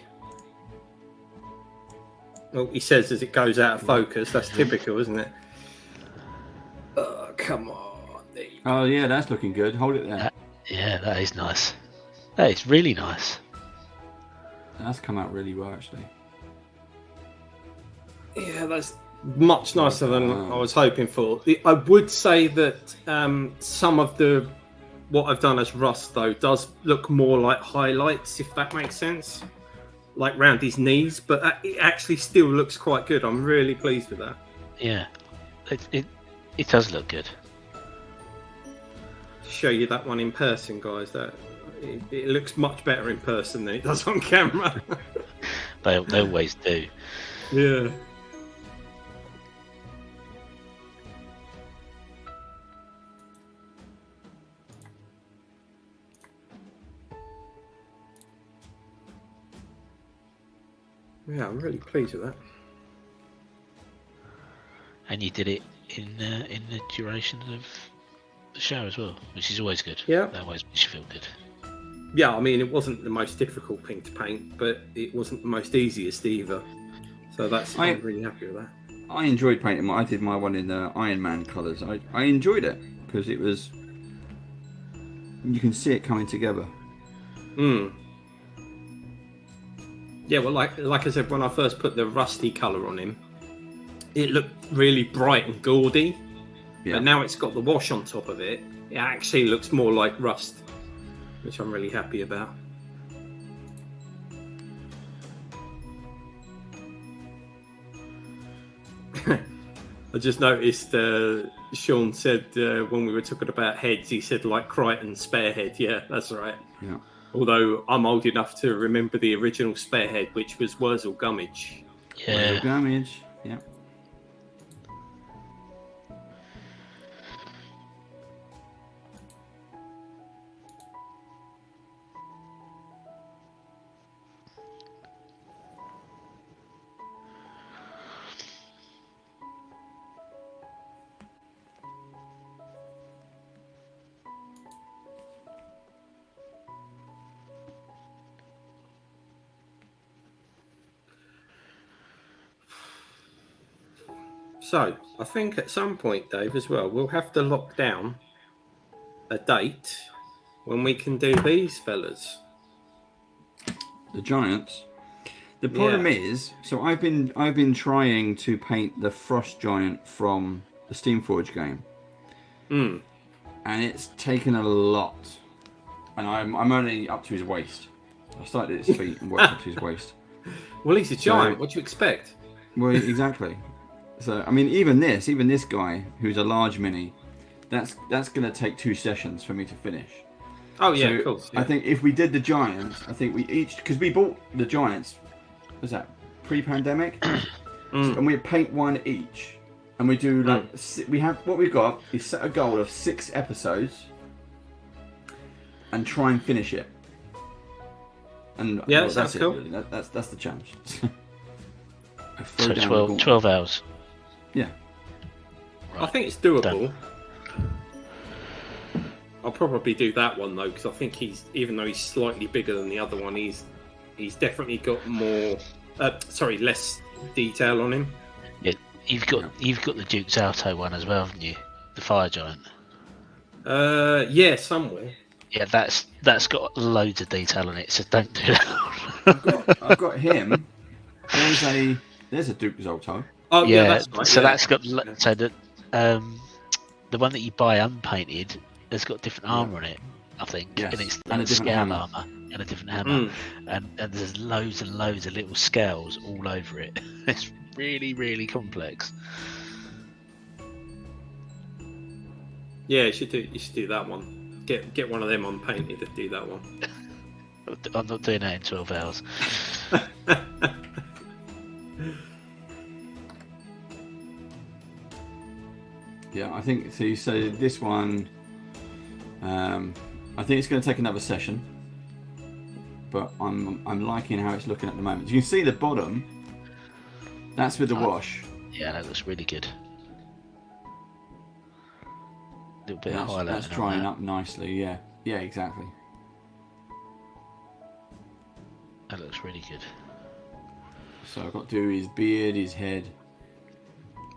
Well, he says as it goes out of focus. That's typical, isn't it? Oh, come on. There you go. Oh yeah, that's looking good. Hold it there. Yeah, that is nice. That is really nice. That's come out really well, actually. Yeah, that's much nicer than I was hoping for. I would say that some of what I've done as Rust though does look more like highlights, if that makes sense, like round his knees. But it actually still looks quite good. I'm really pleased with that. Yeah, it does look good. To show you that one in person, guys, that it looks much better in person than it does on camera. They always do. Yeah. Yeah, I'm really pleased with that. And you did it in the duration of the show as well, which is always good. Yeah. That always makes you feel good. Yeah, I mean, it wasn't the most difficult pink to paint, but it wasn't the most easiest either. So I'm really happy with that. I enjoyed painting. I did my one in Iron Man colours. I enjoyed it because it was. You can see it coming together. Yeah, well, like I said, when I first put the rusty colour on him, it looked really bright and gaudy. Yeah. But now it's got the wash on top of it. It actually looks more like rust, which I'm really happy about. I just noticed Sean said when we were talking about heads, he said like Crichton Sparehead. Yeah, that's right. Yeah. Although I'm old enough to remember the original Sparehead, which was Wurzel Gummidge. Yeah. Damage. Yeah. So I think at some point, Dave, as well, we'll have to lock down a date when we can do these fellas. The giants. The problem is, so I've been trying to paint the frost giant from the Steamforge game, and it's taken a lot. And I'm only up to his waist. I started at his feet and worked up to his waist. Well, he's a giant. What do you expect? Well, exactly. So I mean, even this guy who's a large mini, that's going to take 2 sessions for me to finish. Oh yeah, So of course. Yeah. I think if we did the giants, I think we each, because we bought the giants, was that pre-pandemic, and we paint one each, and we do like we have what we've got is set a goal of 6 episodes, and try and finish it. And Yeah, well, sounds that's cool. Really. That's the challenge. So 12 hours. Yeah. I Right. think it's doable. Done. I'll probably do that one though, because I think even though he's slightly bigger than the other one, he's definitely got more, less detail on him. Yeah, you've got the Duke's Alto one as well, haven't you? The fire giant. Yeah, somewhere. Yeah, that's got loads of detail on it, so don't do that. I've got him. There's a Duke Zolto. Oh yeah, that's right. So yeah. that's got so the one that you buy unpainted has got different armor on it. I think, Yes, and it's and a different scale hammer. armor and a different hammer, Mm. and there's loads and loads of little scales all over it. It's really, really complex. Yeah, you should do that one. Get one of them unpainted and do that one. I'm not doing that in 12 hours. Yeah, I think so. You say this one. I think it's going to take another session, but I'm liking how it's looking at the moment. You can see the bottom. That's with the wash. Yeah, that looks really good. A little bit of highlighting. That's drying up nicely. Yeah, yeah, exactly. That looks really good. So I've got to do his beard, his head.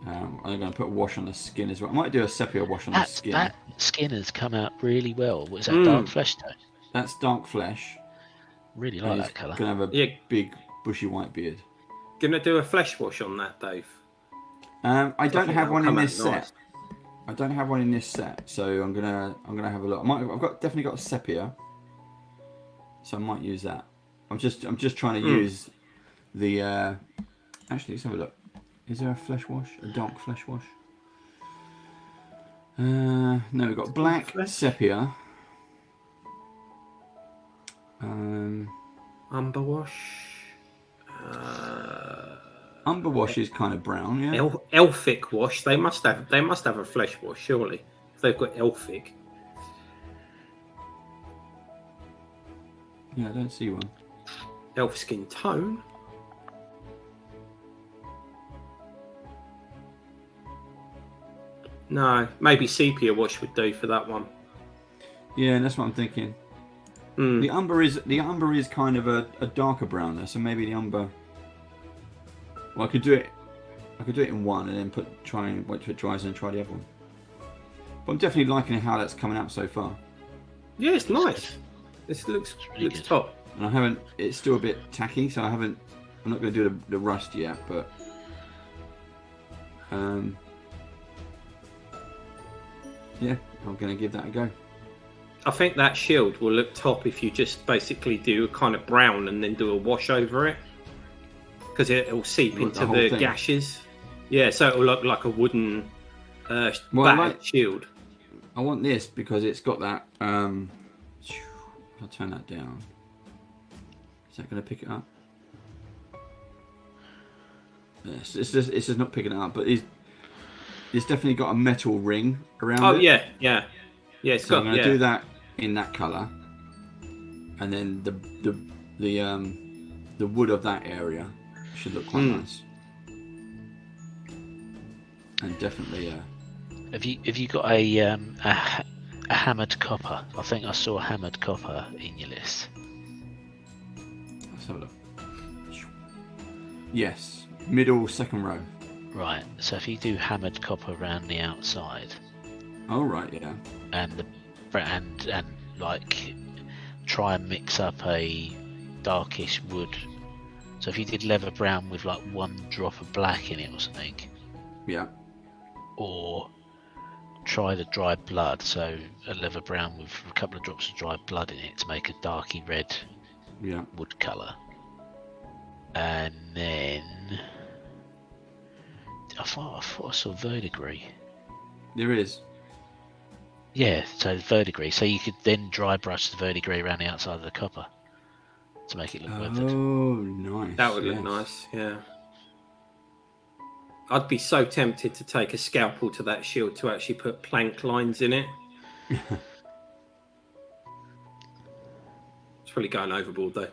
I'm going to put a wash on the skin as well. I might do a sepia wash on the skin. That skin has come out really well. What is that, dark flesh tone? That's dark flesh. Really like that colour. Going to have a big, bushy white beard. Gonna do a flesh wash on that, Dave? I don't have one in this set. Nice. I don't have one in this set, so I'm gonna have a look. I've definitely got a sepia, so I might use that. I'm just trying to use the. Actually, let's have a look. Is there a flesh wash? A dark flesh wash? No, we've got black sepia. Umber wash. Umber wash is kind of brown, yeah. Elfic wash. They must have a flesh wash, surely. If they've got Elfic. Yeah, I don't see one. Elf skin tone. No, maybe sepia wash would do for that one. Yeah, that's what I'm thinking. The umber is kind of a darker brown there, so maybe the umber. Well, I could do it in one and then wait till it dries and try the other one. But I'm definitely liking how that's coming out so far. Yeah, it's nice. This looks top. And it's still a bit tacky, so I'm not going to do the rust yet, but yeah, I'm going to give that a go. I think that shield will look top if you just basically do a kind of brown and then do a wash over it, because it'll seep into the gashes. Yeah, so it'll look like a wooden shield. I want this because it's got that. I'll turn that down. Is that going to pick it up? Yes, it's just not picking it up, but it's definitely got a metal ring around it. Oh yeah. It's so got. I'm going to do that in that colour, and then the wood of that area should look quite nice. And definitely. Have you got a hammered copper? I think I saw a hammered copper in your list. Let's have a look. Yes, middle second row. Right. So if you do hammered copper around the outside. Oh right, yeah. And like try and mix up a darkish wood. So if you did leather brown with like one drop of black in it or something. Yeah. Or try the dried blood, so a leather brown with a couple of drops of dried blood in it to make a darky red wood colour. And then I thought I saw verdigris. There is. Yeah, so verdigris. So you could then dry brush the verdigris around the outside of the copper to make it look weathered. Oh, nice. That would look nice, yeah. I'd be so tempted to take a scalpel to that shield to actually put plank lines in it. It's probably going overboard though.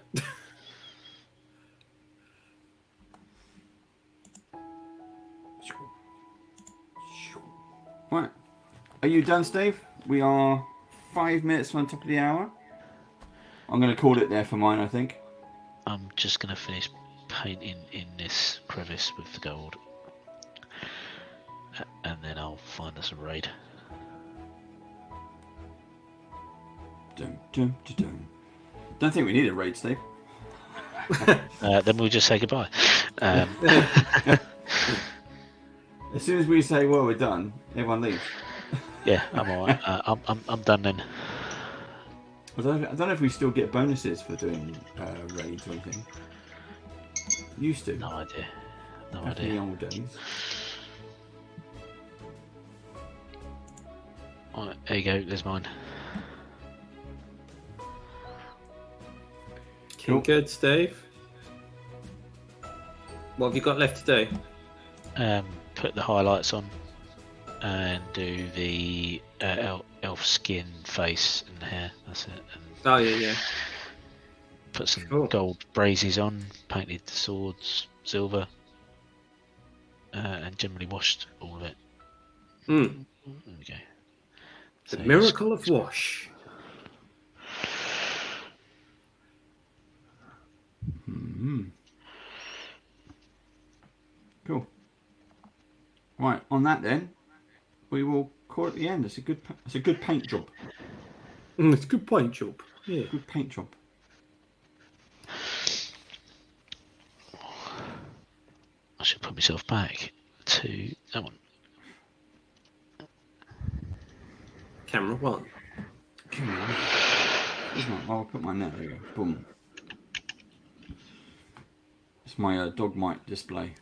Right. Are you done, Steve? We are 5 minutes on top of the hour. I'm going to call it there for mine, I think. I'm just going to finish painting in this crevice with the gold. And then I'll find us a raid. Dum, dum, dum, dum. Don't think we need a raid, Steve. Then we'll just say goodbye. As soon as we say, well, we're done, everyone leaves. Yeah, I'm alright. I'm done then. I don't know if we still get bonuses for doing raids or anything. Used to. No idea. No Back in the idea. old days. Right, there you go. There's mine. Cool. Good, Steve. What have you got left to do? Put the highlights on and do the elf skin, face, and hair. That's it. And Oh yeah. put some Cool. gold brazies on. Painted the swords silver, and generally washed all of it. There we go. The So miracle of wash. Cool. Right, on that then, we will call it the end. It's a good paint job. It's a good paint job. Yeah. Good paint job. I should put myself back to that one. Camera 1. Come on. I'll put mine there. There we go. Boom. It's my dog mite display.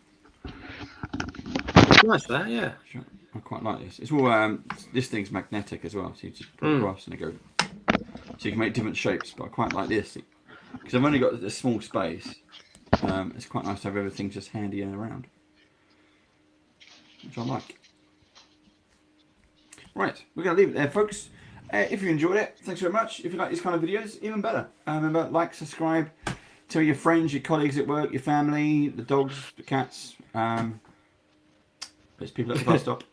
Nice that, yeah. Sure. I quite like this. It's all this thing's magnetic as well, so you just put it across and it goes. So you can make different shapes, but I quite like this because I've only got this small space. It's quite nice to have everything just handy and around, which I like. Right, we're gonna leave it there, folks. If you enjoyed it, thanks very much. If you like these kind of videos, even better. Remember, like, subscribe, tell your friends, your colleagues at work, your family, the dogs, the cats. There's people at the bus stop.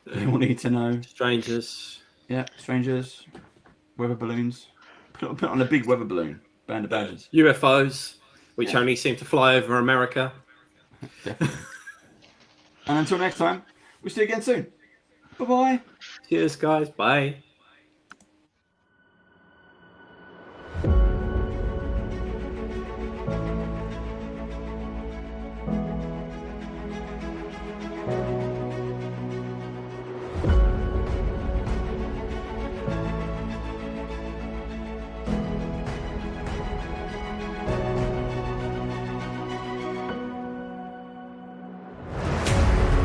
They all need to know. Strangers. Yeah, strangers, weather balloons. Put on a big weather balloon. Band of badgers. UFOs, which only seem to fly over America. Definitely. And until next time, we'll see you again soon. Bye bye. Cheers, guys. Bye.